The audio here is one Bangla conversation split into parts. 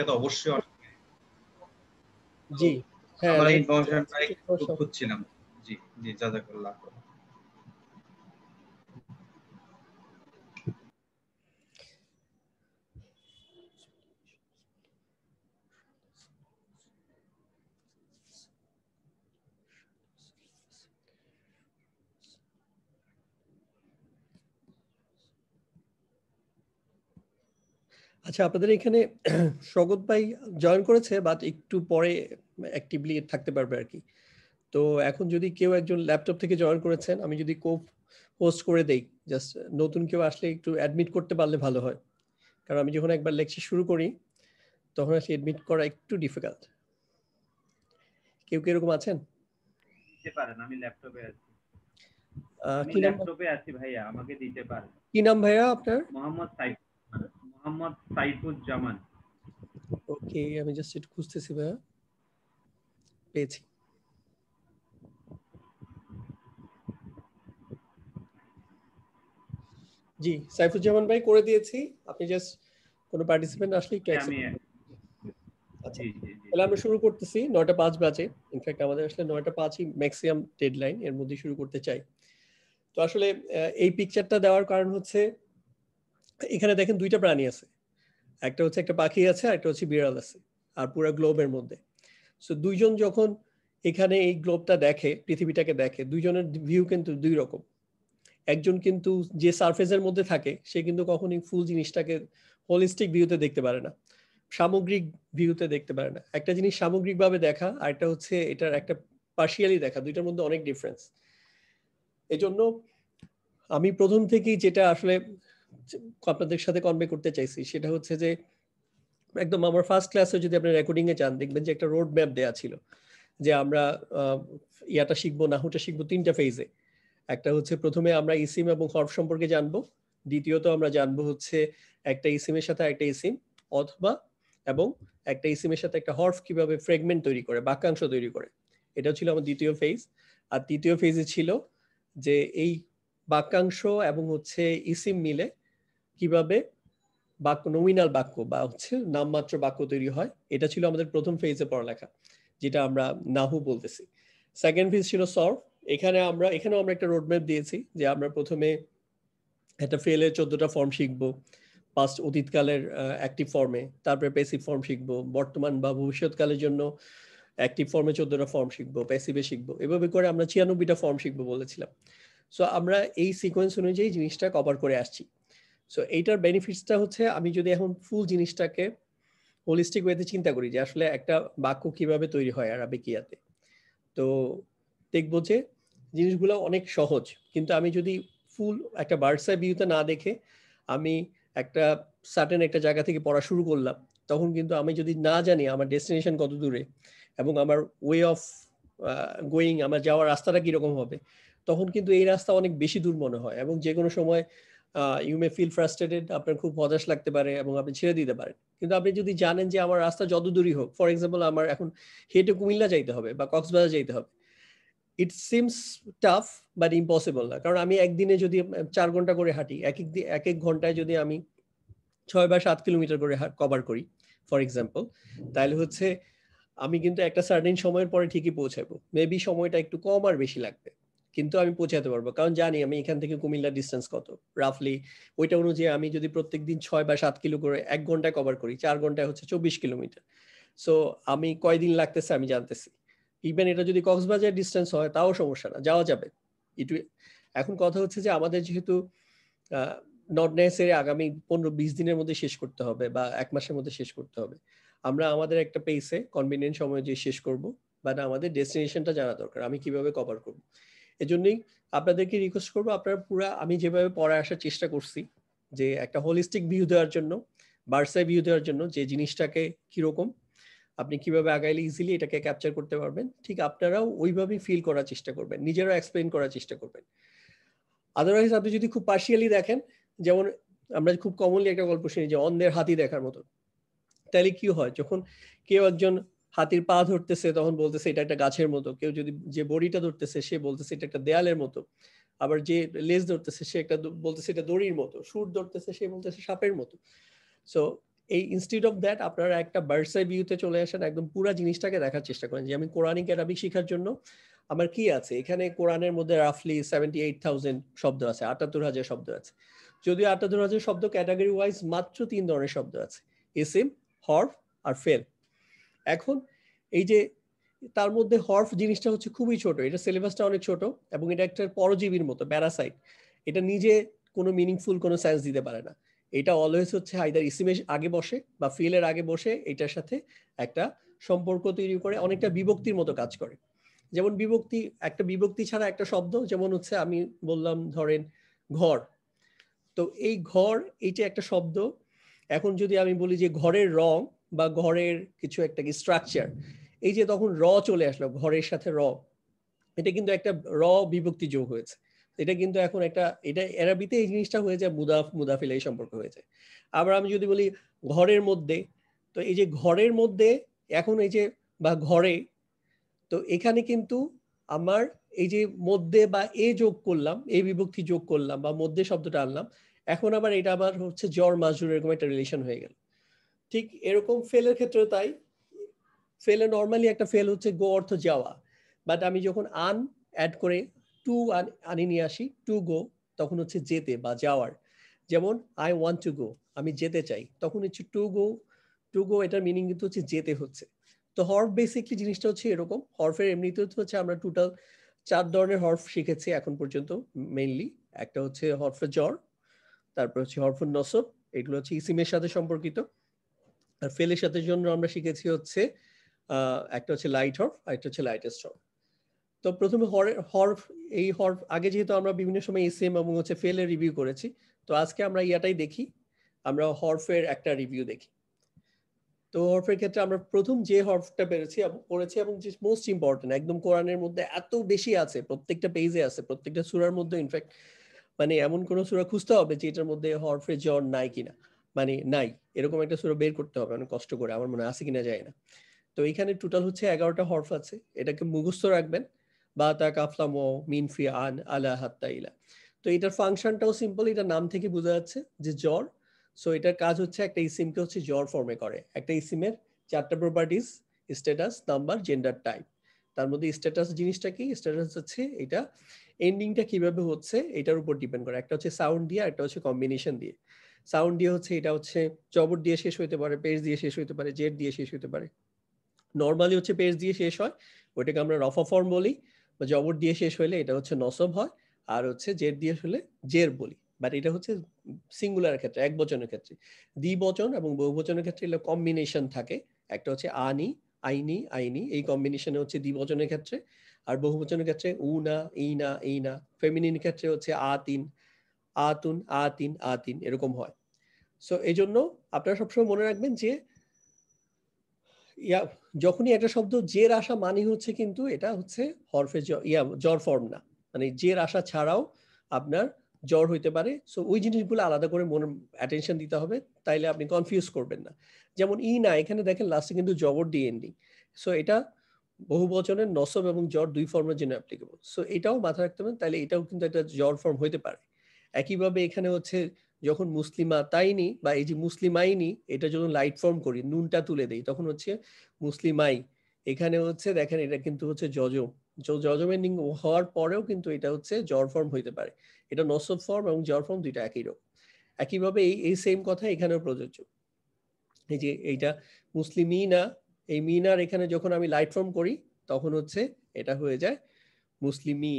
তো অবশ্যই জি হ্যাঁ আমরা ইনফরমেশনটা একটু খুঁজছিলাম। জি জি জাযাকাল্লাহ। আচ্ছা আপনাদের এখানে স্বগত ভাই জয়েন করেছে বাট একটু পরে অ্যাক্টিভলি থাকতে পারবে আর কি। তো এখন যদি কেউ একজন ল্যাপটপ থেকে জয়েন করেছেন, আমি যদি হোস্ট করে দেই, জাস্ট নতুন কেউ আসলে একটু অ্যাডমিট করতে পারলে ভালো হয়, কারণ আমি যখন একবার লেকচার শুরু করি তখন আসলে অ্যাডমিট করা একটু ডিফিকাল্ট। কেউ কি এরকম আছেন? দিতে পারেন, আমি ল্যাপটপে আছি। আমি কি নাম? ল্যাপটপে আছি ভাইয়া, আমাকে দিতে পারেন। কি নাম ভাইয়া আপনার? মোহাম্মদ সাইফুজ্জামান। ওকে, আমি জাস্ট একটু খুঁজতেছি ভাইয়া, পেয়েছি। জি সাইফুজ্জামান ভাই করে দিয়েছি, আপনি জাস্ট কোনো পার্টিসিপেন্ট আসলে একটু অ্যাকসেপ্ট। আচ্ছা তাহলে আমরা শুরু করতেছি 9:05 বাজে। ইনফ্যাক্ট আমাদের আসলে 9:05ই ম্যাক্সিমাম ডেডলাইন, এর মধ্যে শুরু করতে চাই। তো আসলে এই পিকচারটা দেওয়ার কারণ হচ্ছে এখানে দেখেন দুইটা প্রাণী আছে, একটা হচ্ছে একটা পাখি আছে আর একটা হচ্ছে বিড়াল আছে, আর পুরো গ্লোবের মধ্যে। সো দুইজন যখন এখানে এই গ্লোবটা দেখে, পৃথিবীটাকে দেখে, দুইজনের ভিউ কিন্তু দুই রকম। একজন কিন্তু যে সারফেসের মধ্যে থাকে সে কিন্তু কখনোই ফুল জিনিসটাকে হোলিস্টিক ভিউতে দেখতে পারে না, সামগ্রিক ভিউতে দেখতে পারে না। একটা জিনিস সামগ্রিকভাবে দেখা আর একটা হচ্ছে এটার একটা পার্শিয়ালি দেখা, দুইটার মধ্যে অনেক ডিফারেন্স। এজন্য আমি প্রথম থেকেই যেটা আসলে আপনাদের সাথে কনভে করতে চাইছি সেটা হচ্ছে যে একদম আমার ফার্স্ট ক্লাসে যদি আপনি রেকর্ডিং এ যান দেখবেন যে একটা রোড ম্যাপ দেয়া ছিল, যে আমরা ইয়াটা শিখবো, নাহুটা শিখবো 3টা ফেজে। একটা হচ্ছে প্রথমে আমরা ইসিম এবং হরফ সম্পর্কে জানবো, দ্বিতীয়ত আমরা জানবো হচ্ছে একটা ইসিমের সাথে একটা ইসিম অথবা এবং একটা ইসিমের সাথে একটা হরফ কিভাবে ফ্রেগমেন্ট তৈরি করে, বাক্যাংশ তৈরি করে। এটা ছিল আমার দ্বিতীয় ফেজ। আর তৃতীয় ফেজে ছিল যে এই বাক্যাংশ এবং হচ্ছে ইসিম মিলে কিভাবে বাক্য, নমিনাল বাক্য বা হচ্ছে নামমাত্র বাক্য তৈরি হয়। এটা ছিল আমাদের প্রথম ফেজে পড়ালেখা, যেটা আমরা নাহু বলতেছি। সেকেন্ড ফেজ ছিল সলভ। এখানেও আমরা একটা রোডম্যাপ দিয়েছি যে আমরা প্রথমে একটা ফেলের 14টা ফর্ম শিখবো, পাস্ট অতীতকালের অ্যাক্টিভ ফর্মে, তারপরে প্যাসিভ ফর্ম শিখবো, বর্তমান বা ভবিষ্যৎকালের জন্য অ্যাক্টিভ ফর্মে 14টা ফর্ম শিখবো, প্যাসিভে শিখবো, এভাবে করে আমরা 96টা ফর্ম শিখবো বলেছিলাম। সো আমরা এই সিকোয়েন্স অনুযায়ী জিনিসটা কভার করে আসছি। সো এইটার বেনিফিটসটা হচ্ছে আমি যদি এখন ফুল জিনিসটাকে হোলিস্টিক ওয়েতে চিন্তা করি যে আসলে একটা বাক্য কিভাবে তৈরি হয় আরবিক ইয়াতে, তো দেখবো যে জিনিসগুলো অনেক সহজ। কিন্তু আমি যদি ফুল একটা বার্ডস আই ভিউতে না দেখে আমি একটা সার্টেন একটা জায়গা থেকে পড়া শুরু করলাম, তখন কিন্তু আমি যদি না জানি আমার ডেস্টিনেশন কত দূরে এবং আমার ওয়ে অফ গোয়িং, আমার যাওয়ার রাস্তাটা কিরকম হবে, তখন কিন্তু এই রাস্তা অনেক বেশি দূর মনে হয় এবং যে কোনো সময় ইউ মে ফিল ফ্রাস্ট্রেটেড, আপনার খুব হতাশ লাগতে পারে এবং আপনি ছেড়ে দিতে পারেন। কিন্তু আপনি যদি জানেন যে আমার রাস্তা যত দূরই হোক, ফর এক্সাম্পল আমার এখন হেঁটে কুমিল্লা যাইতে হবে বা কক্সবাজার যাইতে হবে, it seems tough but impossible না। কারণ আমি একদিনে যদি 4 ঘন্টা করে হাঁটি, এক এক ঘন্টায় যদি আমি 6 বা 7 কিলোমিটার করে কভার করি ফর এক্সাম্পল, তাহলে হচ্ছে আমি কিন্তু একটা সার্টেন সময়ের পরে ঠিকই পৌঁছাবো। মেবি সময়টা একটু কম আর বেশি লাগবে, কিন্তু আমি পৌঁছাতে পারবো, কারণ জানি আমি এখান থেকে কুমিল্লার ডিস্টেন্স কত রাফলি। ওইটা অনুযায়ী আমি যদি প্রত্যেকদিন 6 বা 7 কিলো করে 1 ঘন্টায় কভার করি, 4 ঘন্টায় হচ্ছে 24 কিলোমিটার। সো আমি কয়দিন লাগতেছে আমি জানতেছি। ইভেন এটা যদি কক্সবাজার ডিস্টেন্স হয় তাও সমস্যা না, যাওয়া যাবে। এখন কথা হচ্ছে যে আমাদের যেহেতু নট নেসেসারি আগামী 15-20 দিনের মধ্যে শেষ করতে হবে বা 1 মাসের মধ্যে শেষ করতে হবে, আমরা আমাদের একটা পেসে কনভিনিয়েন্ট সময়ে যে শেষ করব, বাট আমাদের ডেস্টিনেশনটা জানা দরকার, আমি কিভাবে কভার করব। এজন্যই আপনাদেরকে রিকোয়েস্ট করবো, আপনারা পুরো আমি যেভাবে পড়ায় আসার চেষ্টা করছি যে একটা হোলিস্টিক ভিউ দেওয়ার জন্য, বার্সাই ভিউ দেওয়ার জন্য, যে জিনিসটাকে কিরকম আপনি কিভাবে আগাইলে ইজিলি এটাকে ক্যাপচার করতে পারবেন, ঠিক আপনারাও ওইভাবেই ফিল করার চেষ্টা করবেন, নিজেরাও এক্সপ্লেইন করার চেষ্টা করবেন। আদারওয়াইজ আপনি যদি খুব পার্শিয়ালি দেখেন, যেমন আমরা খুব কমনলি একটা গল্প শুনি যে অন্ধের হাতি দেখার মতো, তাহলে কি হয়, যখন কেউ একজন হাতির পা ধরতেছে তখন বলতেছে এটা একটা গাছের মতো, কেউ যদি যে বড়িটা ধরতেছে সে বলতেছে এটা একটা দেয়ালের মতো, আবার যে লেজ ধরতেছে সে একটা বলতেছে এটা দড়ির মতো, সুর ধরতেছে সে বলতেছে সাপের মতো। সো এই ইনস্টিড অফ দ্যাট আপনারা একটা বার্ডস আই ভিউতে চলে আসেন, একদম পুরো জিনিসটাকে দেখার চেষ্টা করেন যে আমি কোরআনিক অ্যারাবিক শেখার জন্য আমার কি আছে। এখানে কোরআনের মধ্যে রাফলি 78,000 শব্দ আছে, 78,000 শব্দ আছে। যদিও 78,000 শব্দ ক্যাটাগরি ওয়াইজ মাত্র 3 ধরনের শব্দ আছে, ইসিম, হরফ আর ফেল। এখন এই যে তার মধ্যে হরফ জিনিসটা হচ্ছে খুবই ছোট, এটা সিলেবাসটা অনেক ছোট এবং এটা একটা পরজীবীর মতো, প্যারাসাইট। এটা নিজে কোনো মিনিংফুল কোনো সেন্স দিতে পারে না। এটা অলওয়েজ হচ্ছে আইদার ইসিমের আগে বসে বা ফিলের আগে বসে এটার সাথে একটা সম্পর্ক তৈরি করে, অনেকটা বিভক্তির মতো কাজ করে। যেমন বিভক্তি, একটা বিভক্তি ছাড়া একটা শব্দ, যেমন হচ্ছে আমি বললাম ধরেন ঘর, তো এই ঘর এইটা একটা শব্দ। এখন যদি আমি বলি যে ঘরের রং বা ঘরের কিছু একটা স্ট্রাকচার, এই যে তখন র চলে আসলো ঘরের সাথে র, এটা কিন্তু একটা র বিভক্তি যোগ হয়েছে। এটা কিন্তু এখন একটা, এটা আরবিতে এই জিনিসটা হয়ে যায় মুদাফ মুদাফিল এই সম্পর্ক হয়ে যায়। আবার আমি যদি বলি ঘরের মধ্যে, তো এই যে ঘরের মধ্যে এখন এই যে বা ঘরে, তো এখানে কিন্তু আমার এই যে মধ্যে বা এ যোগ করলাম, এ বিভক্তি যোগ করলাম বা মধ্যে শব্দটা আনলাম, এখন আবার এটা আবার হচ্ছে জ্বর মাজুর এরকম একটা রিলেশন হয়ে গেল। ঠিক এরকম ফেলের ক্ষেত্রে তাই, ফেলে নর্মালি একটা ফেল হচ্ছে গো অর্থ যাওয়া, বাট আমি যখন আন অ্যাড করে টু আনি নিয়ে আসি, টু গো, তখন হচ্ছে যেতে বা যাওয়ার। যেমন আই ওয়ান্ট টু গো, আমি যেতে চাই, তখন হচ্ছে টু গো, টু গো এটার মিনিং কিন্তু হচ্ছে যেতে হচ্ছে। তো হরফ বেসিকলি জিনিসটা হচ্ছে এরকম। হরফের এমনিতে হচ্ছে আমরা টোটাল 4 ধরনের হরফ শিখেছি এখন পর্যন্ত মেইনলি। একটা হচ্ছে হরফে জ্বর, তারপর হচ্ছে হরফুন নসব, এগুলো হচ্ছে ইসিমের সাথে সম্পর্কিত। আর ফেলের সাথে জন্য আমরা শিখেছি হচ্ছে একটা হচ্ছে লাইট হরফ আর একটা হচ্ছে লাইটেস্ট হরফ। তো প্রথমে হরফ, এই হরফ আগে যেহেতু আমরা বিভিন্ন সময় ইসিএম এবং হচ্ছে ফেলের রিভিউ করেছি, তো আজকে আমরা ইয়াটাই দেখি, আমরা হরফের একটা রিভিউ দেখি। তো হরফের ক্ষেত্রে আমরা প্রথম যে হরফটা পড়েছি এবং যে মোস্ট ইম্পর্টেন্ট, একদম কোরআনের মধ্যে এত বেশি আছে, প্রত্যেকটা পেজে আছে, প্রত্যেকটা সূরার মধ্যে, ইনফ্যাক্ট মানে এমন কোন সূরা খুঁজতে হবে যে এটার মধ্যে হরফে জ্বর নাই কিনা, মানে নাই এরকম একটা সূরা বের করতে হবে অনেক কষ্ট করে, আমার মনে আছে কিনা যায় না। তো এখানে টোটাল হচ্ছে 11টা হরফ আছে, এটাকে মুখস্থ রাখবেন, বা তা কাফলাম ও মিন ফি আন আলা হাত্তা ইলা। তো এটার ফাংশনটাও সিম্পল, এটা নাম থেকে বোঝা যাচ্ছে যে জ্বর। সো এটার কাজ হচ্ছে একটা ইসিমকে হচ্ছে জ্বর ফর্মে করে। একটা ইসিমের 4টা properties, status, number, gender, type. তার মধ্যে স্ট্যাটাস জিনিসটা কি, স্ট্যাটাস হচ্ছে এটা এন্ডিংটা কিভাবে হচ্ছে এটার উপর ডিপেন্ড করে। একটা হচ্ছে সাউন্ড দিয়ে, একটা হচ্ছে কম্বিনেশন দিয়ে। সাউন্ড দিয়ে হচ্ছে এটা হচ্ছে জবর দিয়ে শেষ হতে পারে, পেজ দিয়ে শেষ হতে পারে, জেড দিয়ে শেষ হতে পারে। নর্মালি হচ্ছে পেজ দিয়ে শেষ হয়, ওইটাকে আমরা রফা ফর্ম বলি, বা জবর দিয়ে শেষ হলে এটা হচ্ছে নসব হয়, আর হচ্ছে জের দিয়ে হলে জের বলি। বাট এটা হচ্ছে সিঙ্গুলার ক্ষেত্রে, এক বচনের ক্ষেত্রে। দ্বিবচন এবং বহুবচনের ক্ষেত্রে এগুলো কম্বিনেশন থাকে, একটা হচ্ছে আনি, আইনি, আইনি, এই কম্বিনেশনে হচ্ছে দ্বিবচনের ক্ষেত্রে। আর বহুবচনের ক্ষেত্রে উনা, ইনা, ইনা। ফেমিনিন ক্ষেত্রে হচ্ছে আতিন, আতুন, আতিন, আতিন, এরকম হয়। সো এই জন্য আপনারা সবসময় মনে রাখবেন যে যখনই একটা শব্দ জের আসা মানে হচ্ছে কিন্তু এটা হচ্ছে হরফে জ্বর ফর্ম না, মানে জের আসা ছাড়াও আপনার জ্বর হইতে পারে। সো ওই জিনিসগুলো আলাদা করে মনে অ্যাটেনশন দিতে হবে, তাইলে আপনি কনফিউজ করবেন না। যেমন ই না, এখানে দেখেন লাস্টে কিন্তু জবর দিয়ে এন্ডিং। সো এটা বহু বচনের নসব এবং জ্বর দুই ফর্মের জন্য অ্যাপ্লিকেবল। সো এটাও মাথায় রাখতে হবে, তাইলে এটাও কিন্তু একটা জ্বর ফর্ম হইতে পারে। একইভাবে এখানে হচ্ছে যখন মুসলিমা তাইনি বা এই যে মুসলিমাইনি, এটা যখন লাইট ফর্ম করি, নুনটা তুলে দেই, তখন হচ্ছে মুসলিমাই। এখানে হচ্ছে দেখেন এটা কিন্তু হচ্ছে যজম, যজম এন্ডিং হওয়ার পরেও কিন্তু এটা হচ্ছে জ্বর ফর্ম হইতে পারে। এটা নসব ফর্ম এবং জ্বর ফর্ম দুইটা একই রকম। একইভাবে এই সেম কথা এখানেও প্রযোজ্য। এই যে এইটা মুসলিমিনা, এই মিনার এখানে যখন আমি লাইট ফর্ম করি তখন হচ্ছে এটা হয়ে যায় মুসলিমি।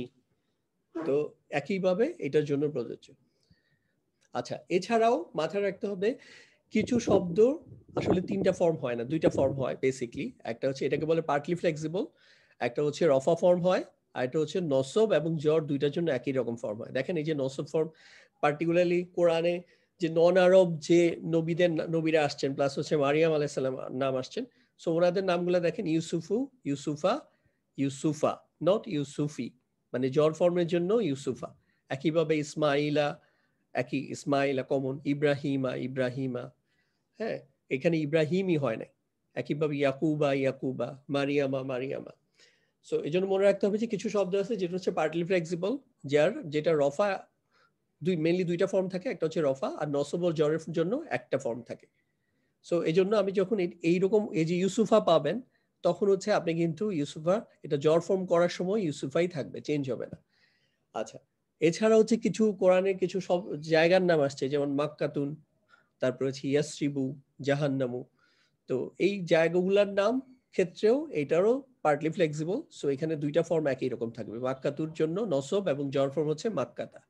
তো একইভাবে এটার জন্য প্রযোজ্য। আচ্ছা, এছাড়াও মাথায় রাখতে হবে কিছু শব্দ আসলে 3টা ফর্ম হয় না, 2টা ফর্ম হয় বেসিকলি। একটা হচ্ছে এটাকে বলে পার্টলি ফ্লেক্সিবল, একটা হচ্ছে রফা ফর্ম হয়, আর একটা হচ্ছে নসব এবং জ্বর দুইটার জন্য একই রকম ফর্ম হয়। দেখেন এই যে নসব ফর্ম, পার্টিকুলারলি কোরআনে যে নন আরব যে নবীরা আসছেন, প্লাস হচ্ছে মারিয়াম আলাইহিস সালাম নাম আসছেন, সো ওনাদের নামগুলো দেখেন ইউসুফু, ইউসুফা, ইউসুফা, নট ইউসুফি, মানে জ্বর ফর্মের জন্য ইউসুফা। একইভাবে ইসমাইলা, একই ইসমাইলা কমন, ইব্রাহিমা, ইব্রাহিমা, হ্যাঁ, এখানে ইব্রাহিমই হয় না। একইভাবে ইয়াকুবা, ইয়াকুবা, মারিয়ামা, মারিয়ামা। সো এই জন্য মনে রাখতে হবে যে কিছু শব্দ আছে যেটা হচ্ছে পার্টলি ফ্লেক্সিবল, যেটা রফা মেনলি 2টা ফর্ম থাকে, একটা হচ্ছে রফা, আর নসব ও জ্বরের জন্য একটা ফর্ম থাকে। সো এই জন্য আমি যখন এইরকম এই যে ইউসুফা পাবেন, তখন হচ্ছে আপনি কিন্তু ইউসুফা এটা জর ফর্ম করার সময় ইউসুফাই থাকবে, চেঞ্জ হবে না। আচ্ছা, এছাড়া হচ্ছে কিছু কোরআনের কিছু সব জায়গার নাম আসছে, যেমন মাক্কাতুন, তারপর হচ্ছে ইয়াসরিবু, জাহান্নামু। তো এই জায়গাগুলোর নাম ক্ষেত্রেও এটারও পার্টলি ফ্লেক্সিবল। সো এখানে দুইটা ফর্ম একই রকম থাকবে। মাক্কাতুর জন্য নসব এবং জর ফর্ম হচ্ছে মাক্কাতা।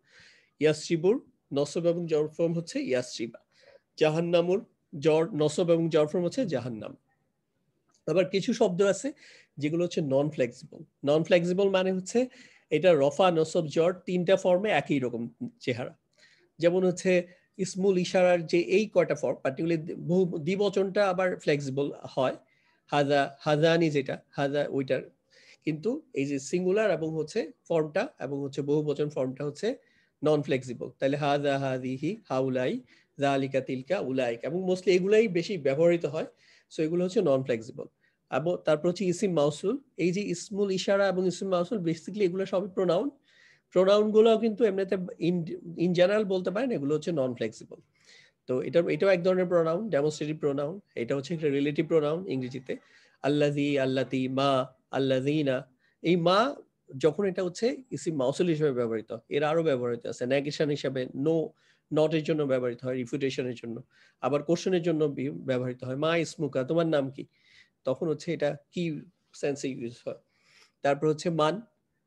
ইয়াসরিবুর নসব এবং জর ফর্ম হচ্ছে ইয়াসরিবা। জাহান্নামুর জর নসব এবং জর ফর্ম হচ্ছে জাহান্নাম। আবার কিছু শব্দ আছে যেগুলো হচ্ছে নন ফ্লেক্সিবল। নন ফ্লেক্সিবল মানে হচ্ছে এটা রফা নসব জর তিনটা ফর্মে একই রকম চেহারা। যেমন হচ্ছে ইসমুল ইশারার যে এই কয়টা ফর্ম, পার্টিকুলারলি দ্বিবচনটা আবার ফ্লেক্সিবল হয়, হাজা হাজানি যেটা হাজা ওইটার, কিন্তু এই যে সিঙ্গুলার এবং হচ্ছে ফর্মটা এবং হচ্ছে বহুবচন ফর্মটা হচ্ছে নন ফ্লেক্সিবল। তাহলে হাজা হাদিহি হাউলাই জালিকা তিলকা উলাইক, এবং মোস্টলি এগুলাই বেশি ব্যবহৃত হয়। সো এগুলো হচ্ছে নন ফ্লেক্সিবল। এবং তারপর হচ্ছে ইসিম মাউসুল। এই যে ইসমুল ইশারা এবং ইসিম মাউসুল বেসিক্যালি এগুলো সবই প্রোনাউন। প্রোনাউন গুলো কিন্তু এমনিতে ইন জেনারেল বলতে পারেন এগুলো হচ্ছে নন ফ্লেক্সিবল। তো এটাও এক ধরনের প্রোনাউন, ডেমনস্ট্রেটিভ প্রোনাউন। এটা হচ্ছে একটা রিলেটিভ প্রোনাউন ইংরেজিতে। আল্লাযী, আল্লাতী, মা, আল্লাযীনা। এই মা যখন এটা হচ্ছে ইসিম মাউসুল হিসেবে ব্যবহৃত, এর আরো ব্যবহৃত আছে নেগেশন হিসেবে, নো নটের জন্য ব্যবহৃত হয়, রিফিউটেশনের জন্য, আবার কোশ্চেনের জন্য ব্যবহৃত হয়। মা ইসমুকা, তোমার নাম কি, তখন হচ্ছে এটা কি সেন্সে ইউজ হয়। তারপর হচ্ছে মান,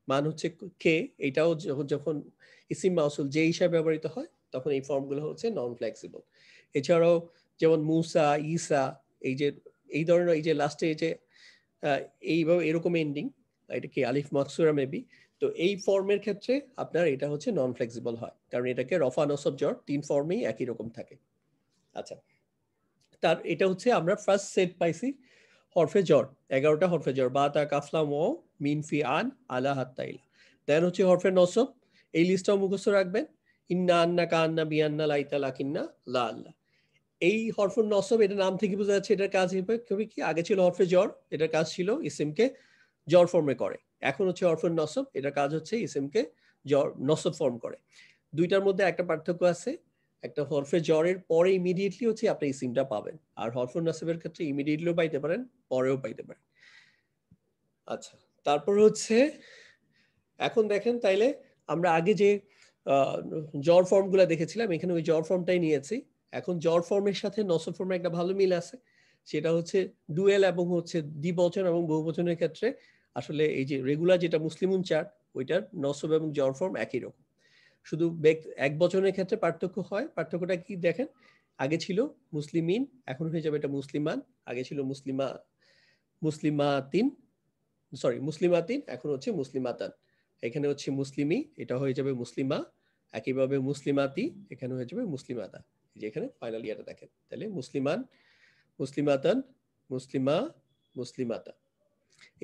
মান হচ্ছে কে, এটাও যখন ইসিম মাউসুল যে হিসাবে ব্যবহৃত হয় তখন এই ফর্মগুলো হচ্ছে নন ফ্লেক্সিবল। এছাড়াও যেমন মুসা, ঈসা, এই ধরনের এই যে লাস্টে এই যে এইভাবে এরকম এন্ডিং, এটা কি আলিফ মাকসুরা মেবি, তো এই ফর্মের ক্ষেত্রে আপনার এটা হচ্ছে নন ফ্লেক্সিবল হয়, কারণ এটাকে রফা নসব জর তিন ফর্মেই একই রকম থাকে। আচ্ছা, তার এটা হচ্ছে আমরা ফার্স্ট সেট পাইছি হরফে জর, 11টা হরফে জর, বা তা কাফলাম ও মিন ফি আন আলা হাত্তাইলা। দেন হচ্ছে হরফে নসব, এই লিস্টটাও মুখস্থ রাখবেন। ইন্না আন্না কান্না বিয়ান্না লাইতা লাকিন্না লা আল্লাহ। এই হরফে নসব, এটা নাম থেকে বোঝা যাচ্ছে এটার কাজ হবে কি, আগে ছিল হরফে জর, এটার কাজ ছিল ইসিমকে জর ফর্মে করে। এখন হচ্ছে হরফে নসব, এটার কাজ হচ্ছে ইসিমকে জর নসব ফর্ম করে। দুইটার মধ্যে একটা পার্থক্য আছে, একটা হরফে জরের পরে ইমিডিয়েটলি হচ্ছে আপনি ইসিমটা পাবেন, আর হরফে নসবের ক্ষেত্রে ইমিডিয়েটলিও পাইতে পারেন, পরেও পাইতে পারেন। আচ্ছা, তারপর হচ্ছে এখন দেখেন, তাইলে আমরা আগে যে জর ফর্মগুলো দেখেছিলাম, এখানে ওই জর ফর্মটাই নিয়েছি। এখন জর ফর্মের সাথে নসব ফর্মের একটা ভালো মিল আছে, সেটা হচ্ছে ডুয়েল এবং হচ্ছে দ্বিবচন এবং বহুবচনের ক্ষেত্রে আসলে এই যে রেগুলার যেটা মুসলিমুন চার্ট, ওইটার নসব এবং জর ফর্ম একই রকম। শুধু এক বচনের ক্ষেত্রে পার্থক্য হয়। পার্থক্যটা কি দেখেন, আগে ছিল মুসলিমিন, এখন হয়ে যাবে এটা মুসলিমান। আগে ছিল মুসলিমাতিন, এখন হচ্ছে মুসলিমাতান। এখানে হচ্ছে মুসলিমি, এটা হয়ে যাবে মুসলিমা। একইভাবে মুসলিমাতি, এখানে হয়ে যাবে মুসলিমাতা। এই যে এখানে ফাইনাল ইয়াটা দেখেন, তাহলে মুসলিমান, মুসলিমাতান, মুসলিমা, মুসলিমাতা।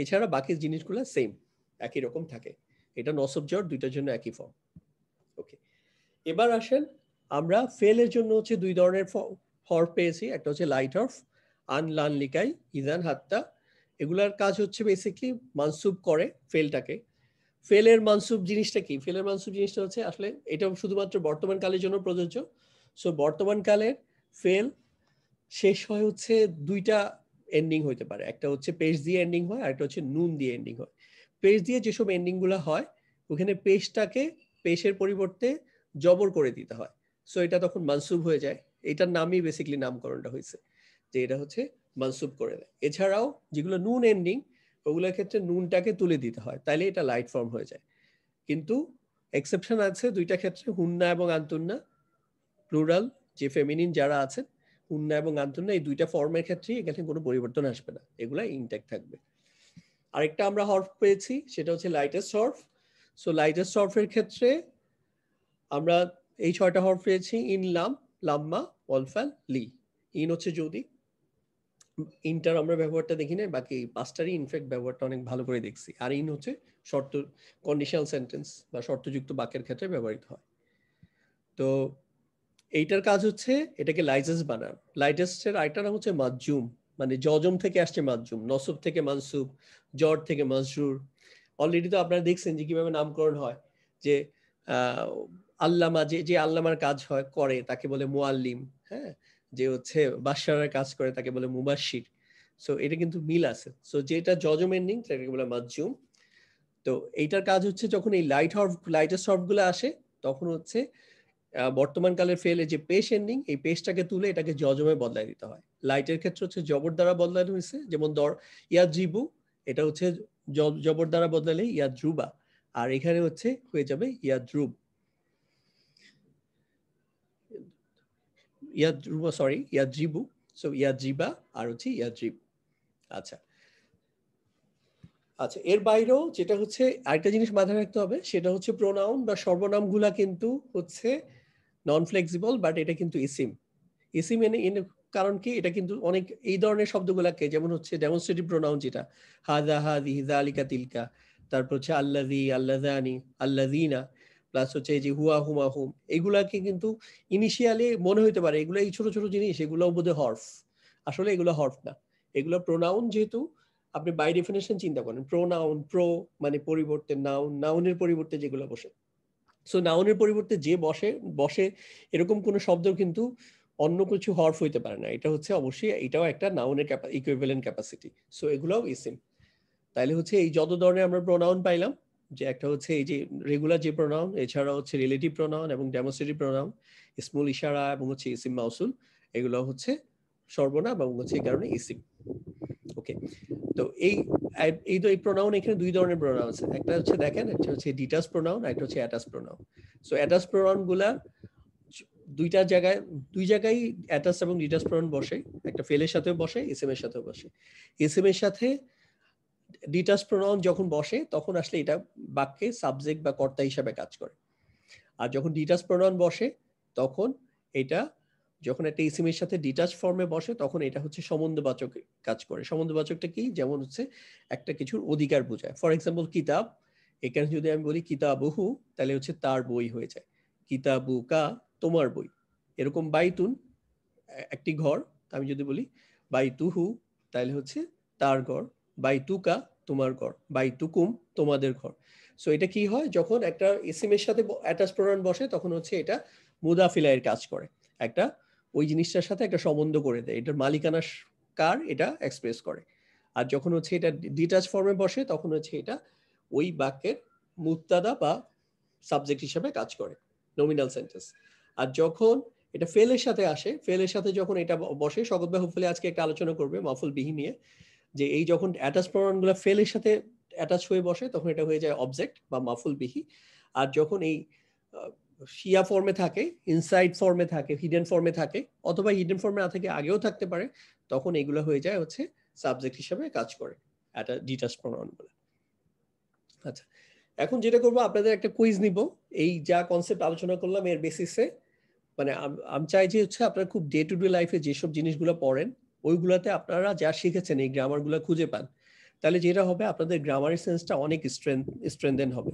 এছাড়া বাকি জিনিসগুলো সেম, একই রকম থাকে। এটা নসব জর দুইটার জন্য একই ফর্ম। ওকে, এবার আসেন, আমরা ফেলের জন্য হচ্ছে দুই ধরনের হরফ পেয়েছি। একটা হচ্ছে লাইট হরফ, আন, লান, লিকাই, ইজান, হাত্তা। এগুলার কাজ হচ্ছে বেসিকলি মানসুব করে ফেলটাকে। ফেলের মানসুব জিনিসটা কি, ফেলের মানসুব জিনিসটা হচ্ছে আসলে এটা শুধুমাত্র বর্তমান কালের জন্য প্রযোজ্য। সো বর্তমান কালের ফেল শেষ হয় হচ্ছে দুইটা এন্ডিং হইতে পারে, একটা হচ্ছে পেশ দিয়ে এন্ডিং হয়, আর একটা হচ্ছে নুন দিয়ে এন্ডিং হয়। পেশ দিয়ে যেসব এন্ডিং গুলা হয়, ওখানে পেশটাকে পেশের পরিবর্তে জবর করে দিতে হয়। সো এটা তখন মানসুব হয়ে যায়। এটার নামই বেসিক্যালি নামকরণটা হয়েছে, যে এটা হচ্ছে মানসুব করে দেয়। এছাড়াও যেগুলো নুন এন্ডিং, ওগুলোর ক্ষেত্রে নুনটাকে তুলে দিতে হয়, তাইলে এটা লাইট ফর্ম হয়ে যায়। কিন্তু এক্সেপশন আছে দুইটা ক্ষেত্রে, হুন্না এবং আন্তুন্না, প্লুরাল যে ফেমিনিন যারা আছেন, হুন্না এবং আন্তুন্না, এই দুইটা ফর্মের ক্ষেত্রে এখানে কোনো পরিবর্তন আসবে না, এগুলা ইনট্যাক্ট থাকবে। আরেকটা আমরা হরফ পেয়েছি, সেটা হচ্ছে লাইটেস্ট হরফ। সো লাইটেস্ট হরফের ক্ষেত্রে আমরা এই 6টা হরফ পেয়েছি, ইন, লাম, লাম্মা, ওয়ালফাল, লি। ইন হচ্ছে যদি, ইনটার আমরা ব্যবহারটা দেখি না, বাকি 5টারই ইনফ্যাক্ট ব্যবহারটা অনেক ভালো করে দেখছি। আর ইন হচ্ছে শর্ত, কন্ডিশনাল সেন্টেন্স বা শর্তযুক্ত বাক্যের ক্ষেত্রে ব্যবহৃত হয়। তো এইটার কাজ হচ্ছে এটাকে লাইজেস বানান। লাইটেস্টের আরেকটা নাম হচ্ছে মাজুম, মানে জজম থেকে আসছে মাজুম, নসব থেকে মানসুব, জর থেকে মাজরুর। অলরেডি তো আপনারা দেখছেন যে কিভাবে নামকরণ হয়, যে আল্লামা, যে আল্লামার কাজ হয় করে তাকে বলে মুআল্লিম। হ্যাঁ, যে হচ্ছে বাশশারের কাজ করে তাকে বলে মুবাশশির। সো এটা কিন্তু মিল আছে। সো যেটা যজম এন্ডিং তাকে বলে মাজজুম। তো এইটার কাজ হচ্ছে যখন এই লাইটেস্ট হরফ গুলো আসে তখন হচ্ছে বর্তমান কালের ফেলে যে পেশ এন্ডিং, এই পেশটাকে তুলে এটাকে যজমে বদলাই দিতে হয়। লাইটের ক্ষেত্রে হচ্ছে জবর দ্বারা বদলানো হয়েছে, যেমন ইয়াজিবু, এটা হচ্ছে জবর দ্বারা বদলালে ইয়াদ্রুবা, আর এখানে হচ্ছে হয়ে যাবে ইয়াদ্রুব, ইয়াদ্রুবা সরি ইয়াদ্রিবু। সো ইয়াদ্রিবা আর হচ্ছে ইয়াদ্রিব। আচ্ছা আচ্ছা, এর বাইরেও যেটা হচ্ছে আরেকটা জিনিস মাথায় রাখতে হবে, সেটা হচ্ছে প্রোনাউন বা সর্বনামগুলা কিন্তু হচ্ছে নন ফ্লেক্সিবল, বাট এটা কিন্তু ইসিম। ইসিম এনে কারণ কি, এটা কিন্তু অনেক এই ধরনের শব্দগুলাকে, যেমন হচ্ছে ডেমনস্ট্রেটিভ প্রোনাউন যেটা হাদা, হাদি, যালিকা, তিলকা, তারপর হচ্ছে আল্লাযী, আল্লাযানি, আল্লাযীনা, প্লাস হচ্ছে এই যে হুয়া, হুমা, হুম, এগুলাকে কিন্তু ইনিশিয়ালি মনে হইতে পারে এগুলো এই ছোট ছোট জিনিস, এগুলো বোধহয় হরফ। আসলে এগুলো হরফ না, এগুলো প্রোনাউন। যেহেতু আপনি বাই ডেফিনেশন চিন্তা করেন, প্রোনাউন, প্রো মানে পরিবর্তে নাউন, নাউনের পরিবর্তে যেগুলো বসে, সো নাউনের পরিবর্তে যে বসে এরকম কোন শব্দ কিন্তু অন্য কিছু হরফ হইতে পারে না। এটা হচ্ছে অবশ্যই, এটাও একটা নাউনের ইকুইভ্যালেন্ট ক্যাপাসিটি। সো এগুলোও ইসিম। তাইলে হচ্ছে এই যত ধরনের আমরা প্রোনাউন পাইলাম, যে একটা হচ্ছে এই যে রেগুলার যে প্রোনাউন, এছাড়া হচ্ছে রিলেটিভ প্রোনাউন এবং ডেমনস্ট্রেটিভ প্রোনাউন, ইসমুল ইশারা এবং হচ্ছে ইসিম মাউসুল, এগুলো হচ্ছে সর্বনাম এবং হচ্ছে এই কারণে ইসিম। ওকে, তো এই প্রোনাউন, এখানে দুই ধরনের প্রোনাউন আছে। একটা হচ্ছে দেখেন, একটা হচ্ছে ডিটাচ প্রোনাউন, একটা হচ্ছে attach pronoun. So attach pronoun গুলা দুই জায়গায় অ্যাটাচ এবং ডিটাচ প্রোনাউন বসে, একটা ফেলের সাথেও বসে, ইসিম এর সাথেও বসে। ইসিম এর সাথে ডিটাচ প্রোনাউন যখন বসে তখন আসলে এটা বাক্যে সাবজেক্ট বা কর্তা হিসাবে কাজ করে। আর যখন ডিটাচ প্রোনাউন বসে তখন এটা, যখন একটা ইসিমের সাথে ডিটাচ ফর্মে বসে তখন এটা হচ্ছে সম্বন্ধবাচক কাজ করে। সম্বন্ধবাচকটা কি, যেমন হচ্ছে একটা কিছুর অধিকার বোঝায়। ফর এক্সাম্পল কিতাব, এখানে যদি আমি বলি কিতাবুহু, তাহলে হচ্ছে তার বই হয়ে যায়। কিতাবুকা তোমার বই। এরকম বাইতুন একটি ঘর, আমি যদি বলি বাইতুহু তাহলে হচ্ছে তার ঘর, বাইতুকা তোমার ঘর, বাইতুকুম তোমাদের ঘর। সো এটা কি হয়, যখন একটা ইসিমের সাথে অ্যাটাচ প্রোনাউন বসে তখন হচ্ছে এটা মুদাফিলায়ের কাজ করে, একটা ওই জিনিসটার সাথে একটা সম্বন্ধ করে দেয়, এটার মালিকানা কার এটা এক্সপ্রেস করে। আর যখন হচ্ছে এটা ডিটাচ ফর্মে বসে তখন হচ্ছে এটা ওই বাক্যের মুক্তাদা বা সাবজেক্ট হিসেবে কাজ করে, নমিনাল সেন্টেন্স। আর যখন এটা ফেলের সাথে আসে, ফেলের সাথে যখন এটা বসে, শকত ভাই হোপফুলি আজকে একটা আলোচনা করবে মাফুল বিহি নিয়ে, যে এই যখন অ্যাটাচ প্রোনাউনগুলো ফেলের সাথে অ্যাটাচ হয়ে বসে তখন এটা হয়ে যায় অবজেক্ট বা মাফুল বিহি। আর যখন এই শিয়া ফর্মে থাকে, ইনসাইড ফর্মে থাকে, হিডেন ফর্মে থাকে, অথবা হিডেন ফর্মে না থেকে আগেও থাকতে পারে, তখন এগুলো হয়ে যায় হচ্ছে সাবজেক্ট হিসেবে কাজ করে একটা ডিটাচ প্রোনাউনগুলো। আচ্ছা, এখন যেটা করবো, আপনাদের একটা কুইজ নিব এই যা কনসেপ্ট আলোচনা করলাম এর বেসিসে। মানে আমি চাই যে হচ্ছে আপনারা খুব ডে টু ডে লাইফে যেসব জিনিসগুলো পড়েন ওইগুলাতে আপনারা যা শিখেছেন এই গ্রামারগুলো খুঁজে পান, তাহলে যেটা হবে আপনাদের গ্রামারের সেন্সটা অনেক স্ট্রেনথেন হবে।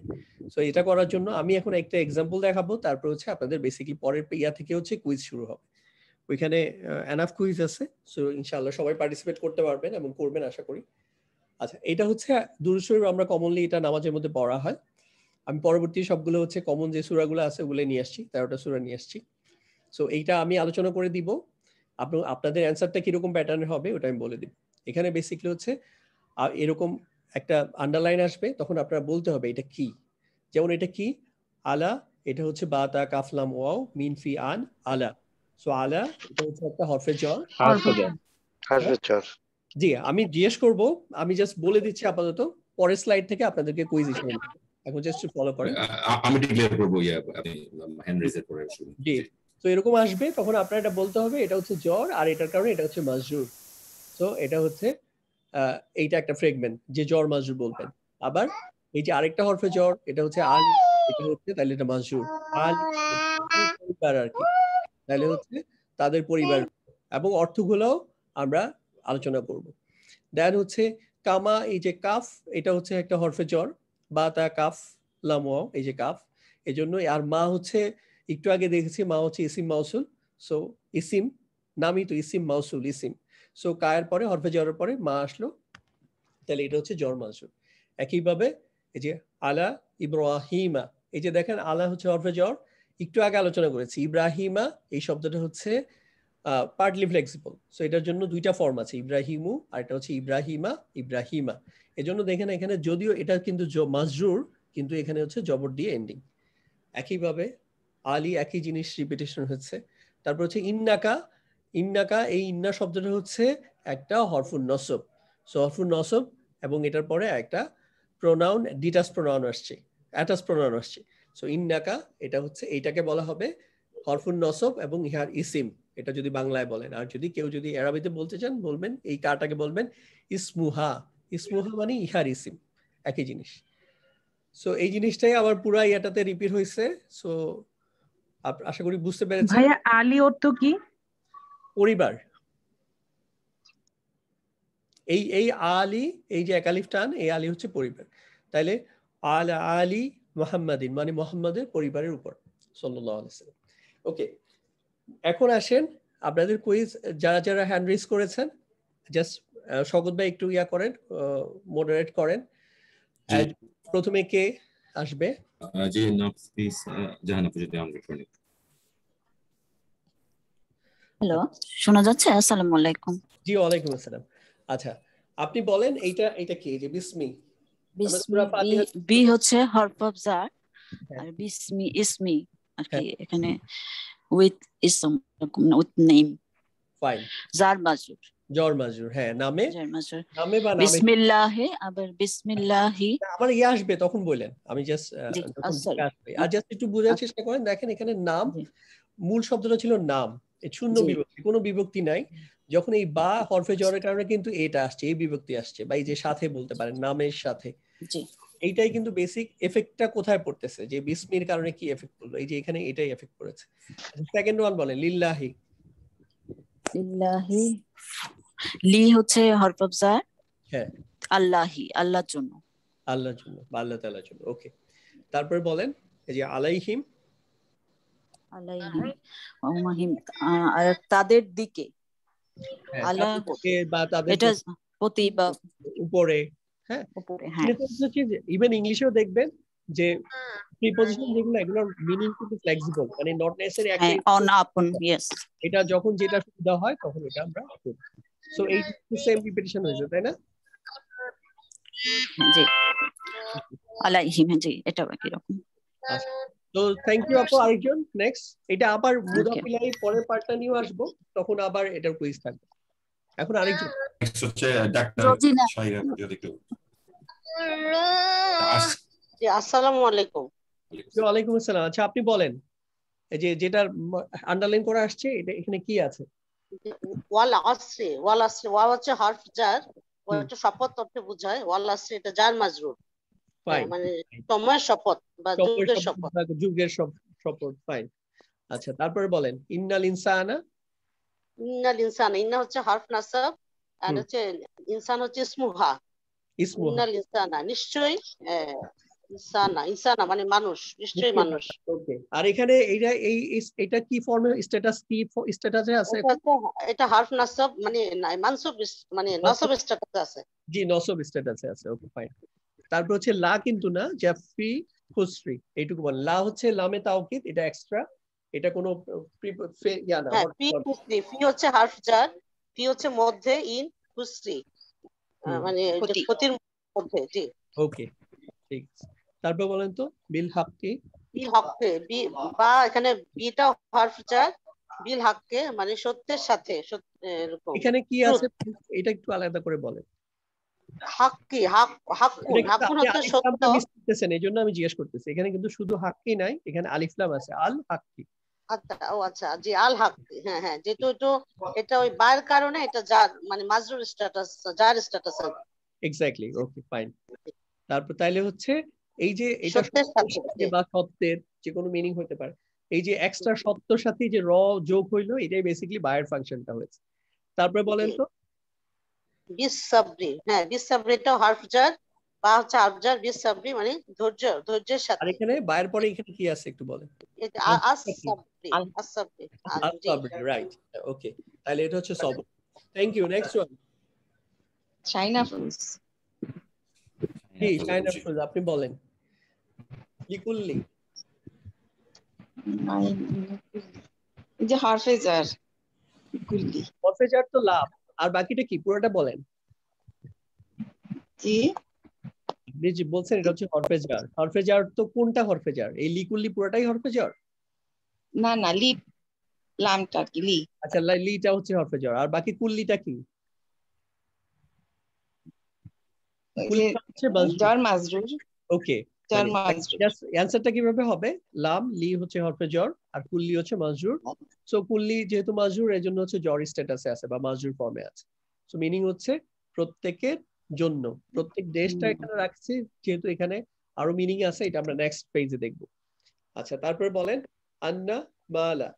সো এটা করার জন্য আমি এখন একটা এক্সাম্পল দেখাবো, তারপর হচ্ছে আপনাদের বেসিক্যালি পরের ইয়া থেকে হচ্ছে কুইজ শুরু হবে। ওইখানে এনাফ কুইজ আছে, সো ইনশাআল্লাহ সবাই পার্টিসিপেট করতে পারবেন এবং করবেন আশা করি। আচ্ছা, এটা হচ্ছে দুরূদ শরীফ, আমরা কমনলি এটা নামাজের মধ্যে পড়া হয়। আমি পরবর্তী সবগুলো হচ্ছে কমন যে সূরাগুলো আছে ওগুলো নিয়ে আসছি, 13টা সূরা নিয়ে আসছি। সো এইটা আমি আলোচনা করে দিব, আপনাদের অ্যান্সারটা কিরকম প্যাটার্নের হবে ওটা আমি বলে দিব। এখানে বেসিক্যালি হচ্ছে এরকম একটা আন্ডারলাইন আসবে, তখন আপনারা বলতে হবে এটা কি। যেমন এটা কি, আলা, এটা হচ্ছে বা তা কাফলাম ওয়াও মিন ফি আন আলা। সো আলা এটা হচ্ছে একটা হরফে জ্বর। জি, আমি জিজ্ঞেস করব, আমি জাস্ট বলে দিচ্ছি আপাতত, পরের স্লাইড থেকে আপনাদেরকে কুইজ হিসেবে এখন জাস্ট ফলো করেন। আমি ডিক্লেয়ার করব, আপনি হ্যান্ড রেজ করে শুরু। জি, তো এরকম আসবে, তখন আপনার এটা বলতে হবে এটা হচ্ছে জ্বর, আর এটার কারণে এটা হচ্ছে মাজরুর। তো এটা হচ্ছে এইটা একটা ফ্রেগমেন্ট যে জ্বর মাজরুর বলবেন। আবার এই যে আরেকটা হরফে জ্বর, এটা হচ্ছে আল, এটা হচ্ছে তাহলে এটা মাজরুর। আল পরিবার আর কি, তাহলে হচ্ছে তাদের পরিবার, এবং অর্থগুলোও আমরা আলোচনা করব। দেন হচ্ছে কামা, এই যে কাফ, এটা হচ্ছে একটা হরফে জ্বর, বা তা কাফ লাম ওয়াও, এই যে কাফ, এই জন্য। আর মা হচ্ছে একটু আগে দেখেছি মা হচ্ছে ইসিম মাউসুল। সো ইসিম, নামই তো ইসিম মাউসুল ইসিম। সো কায়ের পরে হরফে জ্বরের পরে মা আসলো, তাহলে এটা হচ্ছে জ্বর মাউসুল। একইভাবে এই যে আলা ইব্রাহিমা, এই যে দেখেন আলা হচ্ছে হরফে জ্বর, একটু আগে আলোচনা করেছি। ইব্রাহিমা এই শব্দটা হচ্ছে পার্টলি ফ্লেক্সিবল। সো এটার জন্য দুইটা ফর্ম আছে, ইব্রাহিমু আর এটা হচ্ছে ইব্রাহিমা, ইব্রাহিমা। এজন্য দেখেন এখানে যদিও এটা কিন্তু মাজরুর, কিন্তু এখানে হচ্ছে জবর দিয়ে এন্ডিং। একইভাবে আলী, একই জিনিস রিপিটেশন হচ্ছে। তারপর হচ্ছে ইন্নাকা, ইন্নাকা, এই ইন্না শব্দটা হচ্ছে একটা হরফুন নসব। সো হরফুন নসব এবং এটার পরে একটা প্রোনাউন, ডিটাচ প্রোনাউন আসছে, অ্যাটাচ প্রোনাউন আসছে। সো ইন্নাকা এটা হচ্ছে, এইটাকে বলা হবে হরফুন নসব এবং ইহার ইসিম, এটা যদি বাংলায় বলেন। আর যদি কেউ যদি আরবিতে বলতে চান বলবেন এই কাটাকে বলবেন ইসমুহা। ইসমুহা মানে ইহার ইসিম, একই জিনিস। সো এই জিনিসটাই আবার পুরা ইয়াটাতে রিপিট হয়েছে। সো আশা করি বুঝতে পেরেছেন। ভাইয়া আলী অর্থ কি? পরিবার। এই এই আলী, এই যে একালিফ টান, এই আলী হচ্ছে পরিবার। তাইলে আল আলী মুহাম্মাদিন মানে মুহাম্মাদের পরিবারের উপর সাল্লাল্লাহু আলাইহি ওয়াসাল্লাম। ওকে, এখন আসেন আপনাদের কুইজ। যারা যারা হ্যান্ড রেজ করেছেন জাস্ট শওকত ভাই একটু ইয়া করেন, মডারেট করেন। প্রথমে কে আসবে? জি নাফস প্লিজ, জাহানাফ যদি আমরা শুনি। হ্যালো, শোনা যাচ্ছে? আসসালামু আলাইকুম। জি ওয়ালাইকুম আসসালাম। আচ্ছা আপনি বলেন এইটা কি? যে বিসমি, বি হচ্ছে হরফ অফ জার, আর বিসমি ইসমি আর কি এখানে উইথ ইসম, উইথ নেম। ফাইন। জার মাজরুর, জর মাজরুর, হ্যাঁ নামে, জার মাজরুর। নামে বা নামে বিসমিল্লাহি, আবার বিসমিল্লাহি আমার ইয়ে আসবে তখন বলেন, আমি জাস্ট আর জাস্ট একটু বোঝার চেষ্টা করেন। দেখেন এখানে নাম, মূল শব্দটা ছিল নাম, শূন্য বিভক্তি, কোনো বিভক্তি নাই। যখন এই বা হরফে জরের কারণে কিন্তু এটা আসছে, এই বিভক্তি আসছে, বা এই যে সাথে বলতে পারেন, নামের সাথে। এইটাই কিন্তু বেসিক এফেক্টটা কোথায় পড়তেছে, যে বিসমির কারণে কি এফেক্ট পড়লো, এই যে এখানে এটাই এফেক্ট পড়েছে। সেকেন্ড ওয়ান বলেন, লিল্লাহি। লিল্লাহি, লি হচ্ছে হরফ অফ জার, হ্যাঁ আল্লাহি আল্লাহর জন্য, আল্লাহর জন্য বা আল্লাহ তাআলার জন্য। ওকে, তারপর বলেন এই যে আলাইহিম, আলাইহিম ওমাহিম, আর তাদের দিকে, আল্লাহ বা তাদের এটা প্রতি বা উপরে। হ্যাঁ উপরে, হ্যাঁ। ইভেন ইংলিশেও দেখবেন যে প্রিপজিশন যেগুলো, এগুলোর মিনিং কিন্তু ফ্লেক্সিবল, মানে নট নেসেসারি একটা অন আপন, ইয়েস, এটা যখন যেটা সুবিধা হয় তখন এটা আমরা করি। সো এই সেম রিপিটিশন হয়েছে, তাই না? জি আলাইহিম, জি এটা কি রকম। তো থ্যাংক ইউ আপু। আরেকজন নেক্সট, এটা আবার মুদাফিলাই পরের পার্টটা নিয়ে আসবো, তখন আবার এটার কুইজ থাকবে। এখন আরেকজন নেক্সট হচ্ছে ডাক্তার শাহিরা, যদি একটু। জি আসসালামু আলাইকুম। ওয়ালাইকুম আসসালাম। আচ্ছা আপনি বলেন এই যে যেটা আন্ডারলাইন করা আসছে, এটা এখানে কি আছে? ওয়াল আসরি, ওয়াল আসরি, ওয়া হচ্ছে হরফ জার, ওয়া হচ্ছে শপথ অর্থে বোঝায়। ওয়াল আসরি এটা জার মাজরুর, মানে সময়ের শপথ বা যুগের শপথ, যুগের শপথ। ফাইন। আচ্ছা তারপরে বলেন ইন্নাল ইনসানা। ইন্নাল ইনসানা, ইন্না হচ্ছে হরফ নাসাব, আর হচ্ছে ইনসান হচ্ছে ইসমুহা। ইন্নাল ইনসানা নিশ্চয়ই, ইনসানা, ইনসানা মানে মানুষ, নিশ্চয়ই মানুষ। ওকে, আর এখানে এটা কি ফর্মে স্ট্যাটাস, কি স্ট্যাটাসে আছে? এটা হরফ নাসাব মানে মানসুব, মানে নসব স্ট্যাটাসে আছে। জি নসব স্ট্যাটাসে আছে। ওকে ফাইন। তারপর হচ্ছে লা কিন্তু না, জাফি খুসরি, এইটুকু বলেন। লা হচ্ছে লামে তাওকিদ, এটা এক্সট্রা, এটা কোনো ইয়া না। হ্যাঁ ফি খুসরি, ফি হচ্ছে হরফ জার, ফি হচ্ছে মধ্যে, ইন খুসরি মানে ক্ষতির মধ্যে। জি ওকে ঠিক আছে। তারপর বলেন তো বিল হাক্কি। বিল হককে, বা এখানে বিটা হরফ জার, বিল হককে মানে সত্যের সাথে, এরকম। এখানে কি আছে এটা একটু আলাদা করে বলেন। হাক্কি, হাক্কুন, হাক্কুন হচ্ছে সত্য। এইজন্য আমি জিজ্ঞেস করতেছি, এখানে কিন্তু শুধু হাক্কি নাই, এখানে আলিফ লাম আছে, আল হাক্কি। আচ্ছা, ও আচ্ছা, জি আল হাক্কি, হ্যাঁ হ্যাঁ, যেহেতু এটা ওই বার কারণে এটা জার মানে মাজরুর স্ট্যাটাস, জার স্ট্যাটাস। Exactly, okay fine. তারপর তাইলে হচ্ছে এই যে এটা বা সত্যের যে কোনো মিনিং হতে পারে, এই যে এক্সট্রা সত্যর সাথে যে র যোগ হইলো, এটাই বেসিক্যালি বায়ের ফাংশনটা হয়েছে। তারপরে বলেন তো বিসসাবরি, হ্যাঁ বিসসাবরিটা হরফ জার, বা হচ্ছে হরফ জার, বিসসাবরি মানে ধৈর্য, ধৈর্যের সাথে। আর এখানে বায়ের পরে এখানে কি আছে একটু বলেন। এটা আসসাবরি, আসসাবরি, রাইট। ওকে, তাহলে এটা হচ্ছে সবর। Thank you. নেক্সট ওয়ান শাইনাফুজ। জি শাইনাফুজ, আপনি বলেন। লিকুল্লি, এই যে হরফে জার, কুল্লি। হরফে জার তো লাম, আর বাকিটা কি পুরোটা বলেন। জি আপনি যে বলছেন এটা হচ্ছে হরফে জার, হরফে জার তো কোনটা হরফে জার? এই লি কুল্লি পুরোটাই হরফে জার? না না লি লামটা কি লি? আচ্ছা লিটা হচ্ছে হরফে জার, আর বাকি কুল্লিটা কি? কুল্লিটা হচ্ছে মাজরুর। জার মাজরুর। ওকে, জার মাজরুর। অ্যানসারটা কিভাবে হবে? লাম লি হচ্ছে হরফে জার আর কুল্লি হচ্ছে মাজরুর। সো কুল্লি যেহেতু মাজরুর এজন্য হচ্ছে জ্বর স্ট্যাটাসে আছে বা মাজরুর ফর্মে আছে। সো মিনিং হচ্ছে প্রত্যেকের জন্য, প্রত্যেক দেশটা এখানে রাখছি যেহেতু এখানে আরো মিনিং আছে, এটা আমরা নেক্সট পেজে দেখব। আচ্ছা তারপরে বলেন আন্না মালা।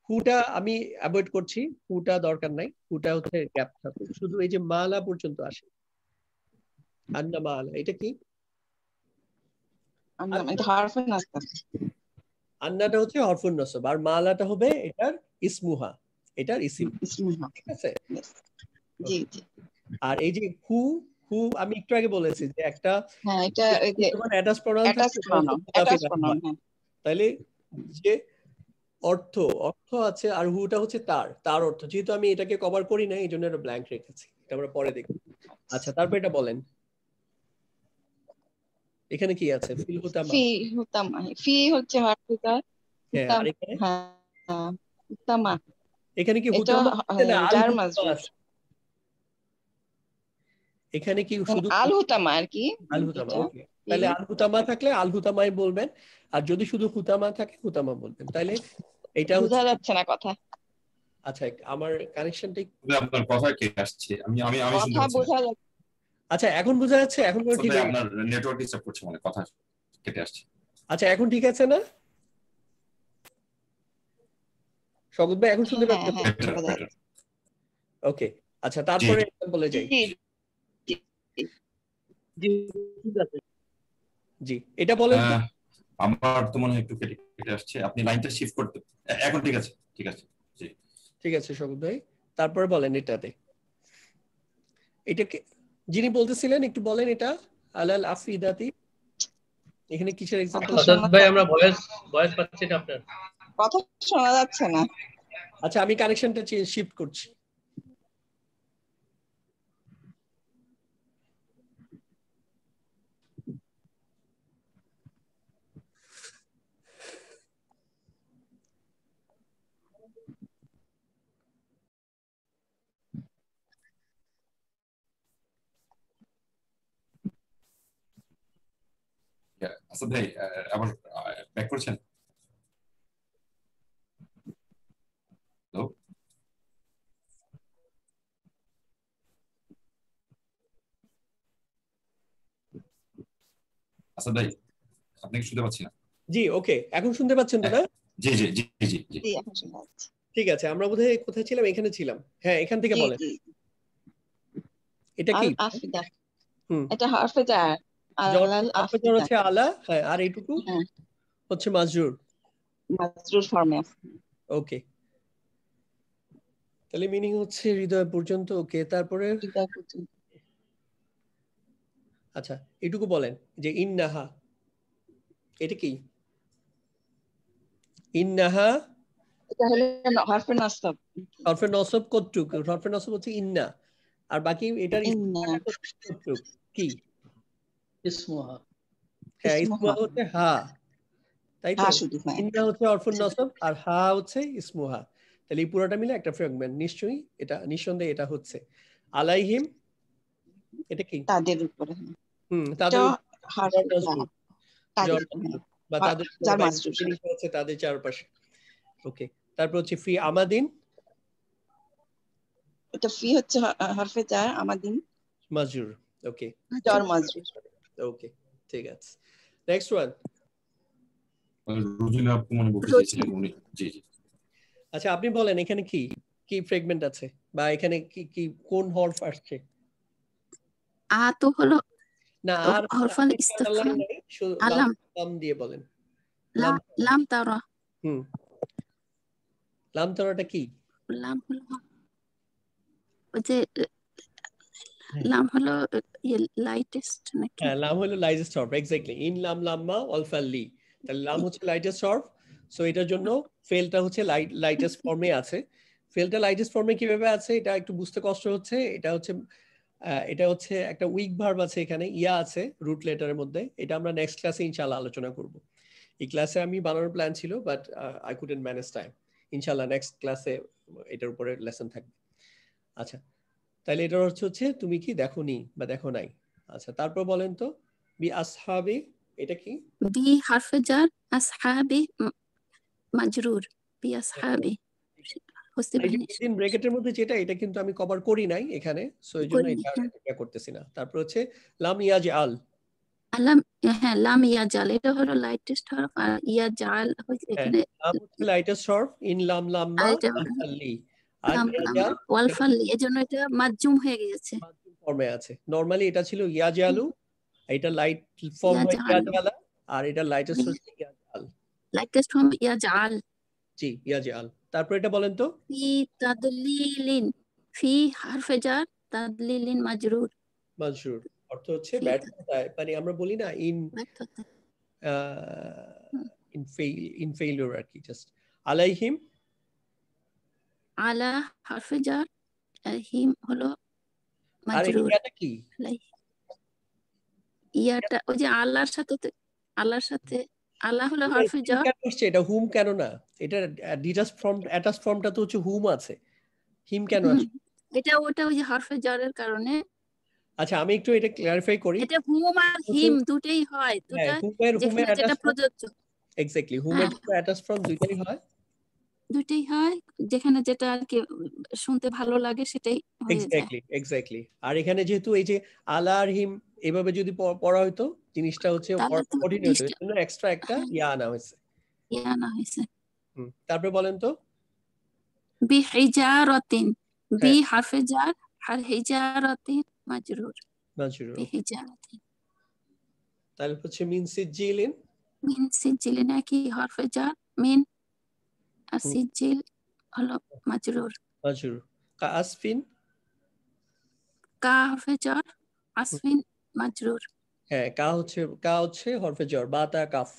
হুটা আমি অ্যাভয়েড করছি, হুটা দরকার নাই, হুটা হচ্ছে গ্যাপ থাকুক, শুধু এই যে মালা পর্যন্ত আসে। আন্না মালা এটা কি? আন্নাটা হচ্ছে হরফুন নসব আর মালাটা হবে এটার ইসমুহা, এটার ইসিম। ঠিক আছে। জি জি। আর এই যে হু, হু আমি একটু আগে বলেছি যে একটা হ্যাঁ এটা এই যে অ্যাটাচ প্রনাউন তাহলে যে অর্থ অর্থ আছে আর হুটা হচ্ছে তার তার অর্থ, যেহেতু আমি এটাকে কভার করি না এই জন্য এটা ব্ল্যাঙ্ক রেখেছি, এটা আমরা পরে দেখব। আচ্ছা তারপর এটা বলেন এখানে কি আছে? ফিল হুতামা। ফি হুতামা, ফি হচ্ছে হরফুতা। হ্যাঁ আর এখানে হ্যাঁ হুতামা, এখানে কি এটা হুতামা আছে না আল জার হুতামা মাজরুর। আছে? এখানে কি শুধু আল হুতামা আর কি? আল হুতামা। ওকে, তাহলে আল হুতামা থাকলে আল হুতামাই বলবেন, আর যদি শুধু হুতামা থাকে হুতামা বলবেন। তাহলে এটা বোঝা যাচ্ছে না কথা। আচ্ছা আমার কানেকশনটা আপনার কথা কেটে আসছে, আমি আমি আমি শুনতে কথা পাচ্ছি বোঝা না। যাচ্ছে। আচ্ছা এখন বোঝা যাচ্ছে? এখন পুরো ঠিক আসলে হয়ে আপনার নেটওয়ার্ক ডিস্টার্ব করছে, মানে কথা কেটে আসছে। আচ্ছা এখন ঠিক আছে না শওকত ভাই? এখন শুনতে পাচ্ছেন? ওকে আচ্ছা তারপরে বলে যাই। জি এটা বলেন তো। আমার তো মনে হয় একটু কেটে কেটে আসছে, আপনি লাইনটা শিফট করতে। এখন ঠিক আছে, ঠিক আছে। জি ঠিক আছে শওকত ভাই, তারপরে বলেন এটাতে এটাকে যিনি বলতেছিলেন একটু বলেন এটা আলাল আফিদাতি এখানে কিসের এক্সাম্পল? ভাই আমরা ভয়েস পাচ্ছি না, আপনার কথা শোনা যাচ্ছে না। আচ্ছা আমি কানেকশনটা শিফট করছি। আসাদ ভাই আবার ব্যাক করছেন? হ্যালো আসাদ ভাই, আপনাকে শুনতে পাচ্ছি না। জি ওকে, এখন শুনতে পাচ্ছেন তো না? জি জি জি জি জি জি এখন শোনা যাচ্ছে। ঠিক আছে আমরা বোধহয় কোথায় ছিলাম? এখানে ছিলাম। হ্যাঁ এখান থেকে বলেন এটা কি? আল আফিদা, এটা হরফে জার। আলাল আফিদা হচ্ছে আলা, হ্যাঁ আর এইটুকু হচ্ছে মাজরুর। মাজরুর ফর্মে আছে। ওকে তাহলে মিনিং হচ্ছে হৃদয় পর্যন্ত। ওকে তারপরে হৃদয় পর্যন্ত। আচ্ছা এটুকু বলেন যে ইন্নাহা এটা কি? ইন্নাহা এটা হলো হরফে নসব। হরফে নসব কতটুকু? হরফে নসব হচ্ছে ইন্না, আর বাকি এটার কতটুকু কি? ইসমুহা। হ্যাঁ ইসমুহা হচ্ছে হা, তাই তো? ইন্না হচ্ছে হরফে নসব আর হা হচ্ছে ইসমুহা, তাহলে এই পুরোটা মিলে একটা ফ্র্যাগমেন্ট। নিশ্চয়ই এটা নিঃসন্দেহে এটা হচ্ছে আলাইহিম, এটা কি? তাদের উপরে। তাদের বা তাদের চারপাশে। ওকে তারপর হচ্ছে ফি আমাদিন, এটা ফি হচ্ছে হরফে জার, আমাদিন মাজরুর। ওকে জার মাজরুর। ওকে ঠিক আছে নেক্সট ওয়ান। রুজিনা আপু মনে বলতে চাইছিলেন উনি। জি জি আচ্ছা আপনি বলেন এখানে কি কি ফ্র্যাগমেন্ট আছে বা এখানে কি কি কোন হরফ আসছে? আ তো হলো না আর হরফাল ইস্তিফহাম লাম, লাম দিয়ে বলেন। লাম তারা। লাম তারাটা কি? লাম হলো ওই যে লাম হলো লাইটেস্ট নাকি? হ্যাঁ লাম হলো লাইটেস্ট হরফ, এক্স্যাক্টলি। ইন লাম লাম্মা ওয়াল ফাল্লি, তাহলে লাম হচ্ছে লাইটেস্ট হরফ। সো এটার জন্য ফেলটা হচ্ছে লাইটেস্ট ফর্মে আছে। ফেলটা লাইটেস্ট ফর্মে কিভাবে আছে এটা একটু বুঝতে কষ্ট হচ্ছে। এটা হচ্ছে একটা উইক ভার্ব আছে, এখানে ইয়া আছে রুট লেটারের মধ্যে। এটা আমরা নেক্সট ক্লাসে ইনশাআল্লাহ আলোচনা করব। এই ক্লাসে আমি বানানোর প্ল্যান ছিল, but I couldn't manage time. ইনশাআল্লাহ নেক্সট ক্লাসে এটার উপরে লেসন থাকবে। আচ্ছা, তাহলে এটা হচ্ছে তুমি কি দেখোনি বা দেখো নাই। আচ্ছা, তারপর বলেন তো বি আসহাবি, এটা কি? বি হারফে জার, আসহাবি মাজরুর, বি আসহাবি। এই ব্র্যাকেটের মধ্যে যেটা, এটা কিন্তু আমি কভার করি নাই এখানে, সো এইজন্য এটা করতেছি না। তারপর হচ্ছে লাম ইয়াজআল, আলাম, হ্যাঁ লাম ইয়াজাল এটা হলো লাইটেস্ট হরফ, আর ইয়াজাল হচ্ছে এখানে লাম হচ্ছে লাইটেস্ট হরফ, ইন লাম লাম্মা আল-ফাল্লি, আর ইয়াজাল ওয়াল ফাল্লি, এজন্য এটা মাজজুম হয়ে গেছে, মাজজুম ফর্মে আছে। নরমালি এটা ছিল ইয়াজালু, এটা লাইট ফর্ম হয় ইয়াজালা, আর এটা লাইটেস্ট হচ্ছে ইয়াজাল, লাইটেস্ট ফর্ম ইয়াজাল। জি ইয়াজাল। তারপর এটা বলেন তো ফি তাদলিলিন, ফি হারফে জার, তাদলিলিন মাজরুর, মাজরুর অর্থ হচ্ছে ব্যর্থতায়, মানে আমরা বলি না ইন ফেইলিউর আর কি, জাস্ট আলাইহিম, আলা হারফে জার, হিম হলো মাজরুর। ইয়াটা কি? ইয়াটা ওই যে আল্লাহর সাথে, আল্লাহর সাথে আল্লাহ হলো হারফে জার। এটা হুম কেন না? এটা ডিটাচ ফর্ম, অ্যাটাচ ফর্মটা তো হচ্ছে হুম আছে, হিম কেন আছে? এটা ওটা ওই যে হারফে জারের কারণে। আচ্ছা, আমি একটু এটা ক্লারিফাই করি। এটা হুম আর হিম দুটেই হয়, দুটো যেটা প্রযোজ্য। এক্স্যাক্টলি, হুমের অ্যাটাচ ফর্ম দুইটাই হয়, দুটেই হয়, যেখানে যেটা আর কি শুনতে ভালো লাগে সেটাই হয়ে যায়। এক্স্যাক্টলি। আর এখানে যেহেতু এই যে আলা আর হিম এভাবে যদি পড়া হয়তো জিনিসটা হচ্ছে কঠিন হতো, এর জন্য এক্সট্রা একটা ইয়া আনা হয়েছে। তারপরে বলেন তো বি হিজারাতিন, বি হারফে জার, আর হিজারাতিন মাজরুর, বি হিজারাতিন। তাহলে হচ্ছে মিন সিজিলিন, মিন সিজিলিন কি হারফে জার, মিন আর সিজিল হলো মাজরুর, কা আসফিন, কা হারফে জার, আসফিন মাজরুর। হ্যাঁ, কা হচ্ছে হরফে জ্বর, বা তা কাফ,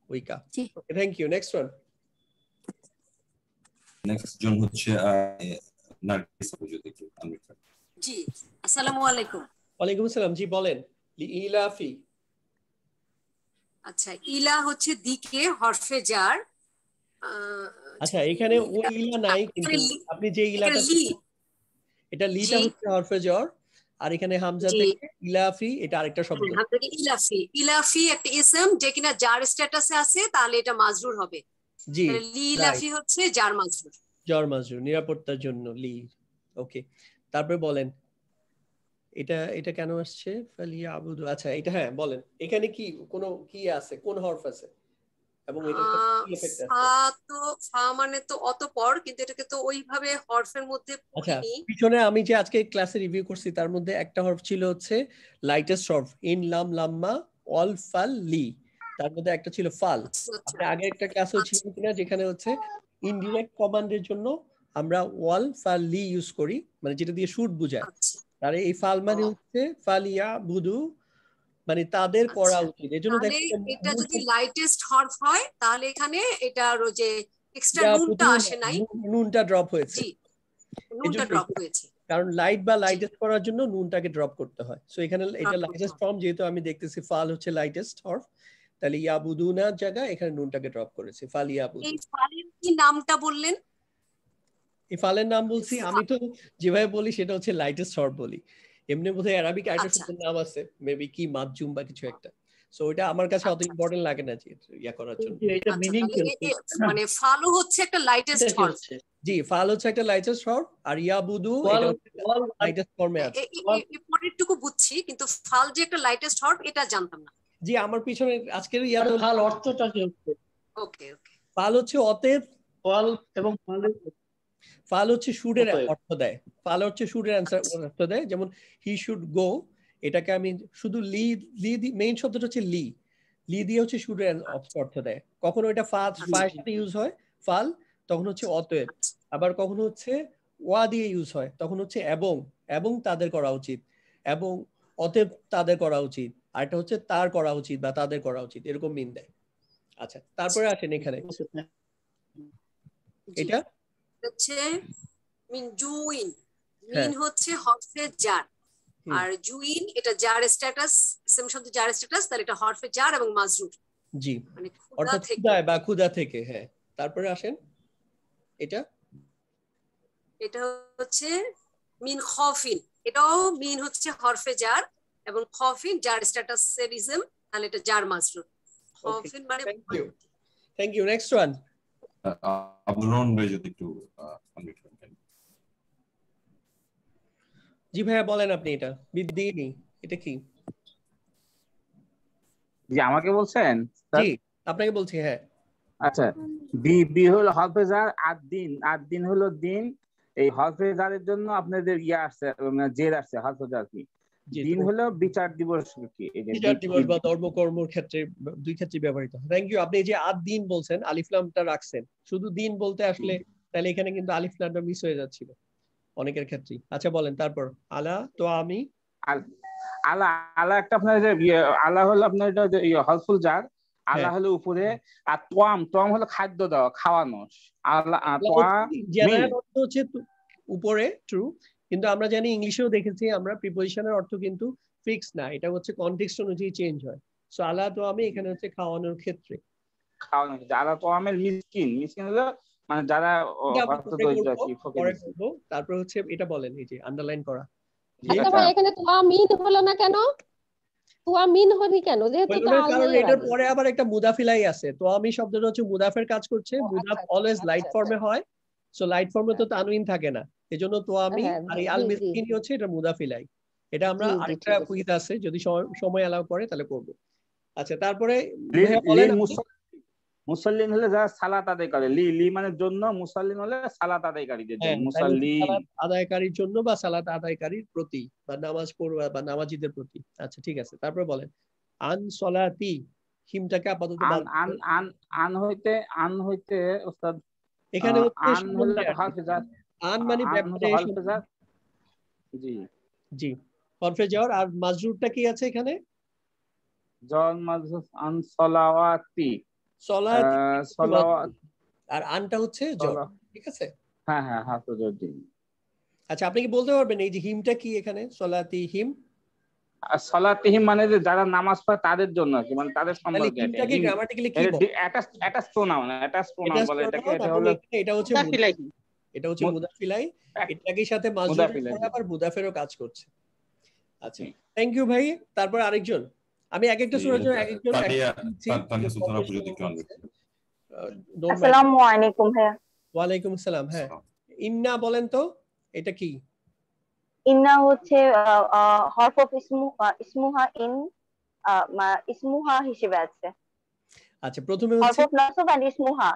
ওই কা। Thank you. Next one, next জন হচ্ছে নার্গিস আপু, যদি একটু আনমিউট করেন। জি, আসসালামু আলাইকুম। ওয়ালাইকুম আসসালাম। জি বলেন। ইলাফি, আচ্ছা, ইলা হচ্ছে দিকে হরফে জার। আচ্ছা, এখানে ও ইলা নাই, কিন্তু আপনি যে ইলাটা, এটা লিটা হচ্ছে হরফে জ্বর, আর এখানে হামজা থেকে ইলাফি, এটা আরেকটা শব্দ। হামজা থেকে ইলাফি, ইলাফি একটা ইসম যে কিনা জার স্ট্যাটাসে আছে, তাহলে এটা মাজরুর হবে। জি, লি ইলাফি হচ্ছে জার মাজরুর, জার মাজরুর, নিরাপত্তার জন্য লি। ওকে, তারপরে বলেন এটা কেন আসছে ফালিয়া আবুদু। আচ্ছা, এটা হ্যাঁ বলেন, এখানে কি কোনো কি আছে, কোন হরফ আছে এবং এটা কি এফেক্ট আছে? ফা, তো ফা মানে তো অতঃপর, কিন্তু এটাকে তো ওইভাবে হরফের মধ্যে পড়িনি। পিছনে আমি যে আজকে ক্লাসে রিভিউ করছি তার মধ্যে একটা হরফ ছিল হচ্ছে লাইটেস্ট হরফ, ইন লাম লাম্মা অল ফাল লি, তার মধ্যে একটা ছিল ফাল। আপনি আগে একটা ক্লাসে ছিল কিনা যেখানে হচ্ছে ইনডিরেক্ট কমান্ডের জন্য আমরা ওয়াল ফাল লি ইউজ করি, মানে যেটা দিয়ে শুট বোঝায়। তার এই ফাল মানে হচ্ছে ফালিয়া বুদু, মানে তাদের করা উচিত। এজন্য দেখেন এটা যদি লাইটেস্ট হরফ হয় তাহলে এখানে এটার ওই যে এক্সট্রা নুনটা আসে নাই, নুনটা ড্রপ হয়েছে। জি, নুনটা ড্রপ হয়েছে, কারণ লাইট বা লাইটেস্ট করার জন্য নুনটাকে ড্রপ করতে হয়। সো এখানে এটা লাইটেস্ট ফর্ম, যেহেতু আমি দেখতেছি ফাল হচ্ছে লাইটেস্ট হরফ, তাহলে ইয়াবুদুনা জায়গায় এখানে নুনটাকে ড্রপ করেছে, ফাল ইয়াবুদু। এই ফালের কি নামটা বললেন? এই ফালের নাম বলছি আমি তো যেভাবে বলি সেটা হচ্ছে লাইটেস্ট হরফ বলি। এমনি বোধহয় আরবিক আরেকটা শব্দের নাম আছে, মেবি কি মাজজুম বা কিছু একটা। সো এটা আমার কাছে অত ইম্পর্টেন্ট লাগে না যে ইয়া করার জন্য। এটা মিনিং মানে ফালও হচ্ছে একটা লাইটেস্ট হরফ। জি, ফাল হচ্ছে একটা লাইটেস্ট হরফ, আর ইয়াবুদু এটা লাইটেস্ট ফর্মে আছে। এই পরেরটুকু বুঝছি, কিন্তু ফাল যে একটা লাইটেস্ট হরফ এটা জানতাম না। জি, আমার পিছনে আজকের ইয়াদ ফাল অর্থটা কি হচ্ছে? ওকে ওকে, ফাল হচ্ছে অতএব, ফাল এবং ফালের ফাল হচ্ছে শুডের অর্থ দেয়, ফাল হচ্ছে শুডের অর্থ দেয়। যেমন হি শুড গো, এটাকে আমি শুধু লি মেইন শব্দটা হচ্ছে লি দিয়ে হচ্ছে শুডের অর্থ দেয়। কখনো এটা ফায়ের সাথে ইউজ হয় ফাল, তখন হচ্ছে অতএব। আবার কখনো হচ্ছে ওয়া দিয়ে ইউজ হয়, তখন হচ্ছে এবং তাদের করা উচিত, এবং অতএব তাদের করা উচিত। আর এটা হচ্ছে তার করা উচিত বা তাদের করা উচিত, এরকম মিন দেয়। আচ্ছা, তারপরে আসেন এখানে এটা হচ্ছে মিন জুইন, মিন হচ্ছে হরফে জার, আর জুইন এটা জার স্ট্যাটাস, সেম শব্দ জার স্ট্যাটাস, তাহলে এটা হরফে জার এবং মাজরুর। জি, মানে অর্থাৎ ক্ষুধা বা ক্ষুধা থেকে। হ্যাঁ, তারপরে আসেন এটা হচ্ছে মিন খফিন, এটাও মিন হচ্ছে হরফে জার এবং খফিন জার স্ট্যাটাস এর ইসম, তাহলে এটা জার মাজরুর। খফিন মানে thank you. Next one Abdur Rahman ভাই যদি একটু আনমিউট করেন। জি ভাইয়া বলেন আপনি এটা বিদ্যিনি এটা কি? জি আমাকে বলছেন? জি আপনাকে বলছি। হ্যাঁ আচ্ছা, বি হলো হরফে জার, আর দিন হলো দিন। এই হরফে জারের জন্য আপনাদের ইয়া আসছে, জের আসছে হরফে জার কি। দিন হলো বিচার দিবস কি, এই যে বিচার দিবস বা ধর্মকর্মের ক্ষেত্রে, দুই ক্ষেত্রে ব্যবহৃত হয়। Thank you. আপনি যে আদ দিন বলছেন, আলিফ লামটা রাখছেন, শুধু দিন বলতে আসলে তাহলে এখানে কিন্তু আলিফ লামটা মিস হয়ে যাচ্ছিল অনেকের ক্ষেত্রে। আচ্ছা বলেন তারপর। আলা তো আমি আলা, আলা একটা আপনার যে আলা হলো আপনার এটা যে হরফুল জার, আলা হলো উপরে, আর তোয়াম হলো খাদ্য দেওয়া, খাওয়ানো। আলা জেনারেল অর্থ হচ্ছে উপরে, ট্রু, কিন্তু আমরা জানি ইংলিশেও দেখেছি আমরা প্রিপোজিশনের অর্থ কিন্তু ফিক্স না, এটা হচ্ছে কনটেক্সট অনুযায়ী চেঞ্জ হয়। সো আলা তো আমি এখানে হচ্ছে খাওয়ানোর ক্ষেত্রে। খাওয়ানোর ক্ষেত্রে আলা তো আমের মিসকিন, মিসকিন হলো মানে যারা অর্থদরিদ্র আর কি, ফকির। তারপর হচ্ছে এটা বলেন, এই যে আন্ডারলাইন করা। আচ্ছা ভাই এখানে তোয়া মিন হলো না কেন? তোয়া মিন হলি কেন? যেহেতু তো কারণ এটার পরে আবার একটা মুদাফিলাই আছে। তো আমি শব্দটা হচ্ছে মুদাফের কাজ করছে, মুদাফ অলওয়েজ লাইট ফর্মে হয়, সো লাইট ফর্মে তো তানউইন থাকে না, এজন্য তো আমি আর এই আল মিসকিনি হচ্ছে এটা মুদাফিলাই। এটা আমরা আরেকটা কুইজ আছে, যদি সময় অ্যালাউ করে তাহলে করব। আচ্ছা তারপরে মুসাল্লিন হলে যারা সালাত আদায় করে, লি মানে জন্য, মুসাল্লিন হলে সালাত আদায়কারীদের জন্য, মুসাল্লি সালাত আদায়কারীর জন্য বা সালাত আদায়কারীর প্রতি বা নামাজ পড়ুয়া বা নামাজীদের প্রতি। আচ্ছা ঠিক আছে, তারপরে বলেন আন সলাতি, হিমটাকে আপাতত আন হইতে ওস্তাদ এখানে আন হলে হরফে জার, আন মানে হরফে জার। জি জি হরফে জার। আর মাজরুরটা কি আছে এখানে? জন মাজরুর আন সলাওয়াতি, আর আনটা হচ্ছে জর, ঠিক আছে? হ্যাঁ হ্যাঁ হ্যাঁ তো জর দিন। আচ্ছা আপনি কি বলতে পারবেন এই যে হিমটা কি এখানে? সলাতি হিম, সলাতি হিম মানে যে যারা নামাজ পড়ে তাদের জন্য কি, মানে তাদের সম্পর্কে। হিমটা কি গ্রামাটিক্যালি কি বলে? অ্যাটাচ প্রোনাউন বলে এটাকে। এটা হচ্ছে মুদাফিলাই, এটা হচ্ছে মুদাফিলাই, এটাকে সাথে মাজরুর আবার মুদাফেরও কাজ করছে। আচ্ছা থ্যাংক ইউ ভাই। তারপর আরেকজন, আমি এক একটা সূরার জন্য এক একজন। আসসালামু আলাইকুম ভাইয়া। ওয়া আলাইকুম আসসালাম। হ্যাঁ ইন্না বলেন তো এটা কি? ইন্না হচ্ছে হরফ অফ ইসমুহা, ইসমুহা হিসেবে আছে। আচ্ছা প্রথমে হচ্ছে হরফ অফ নাসব এন্ড ইসমুহা।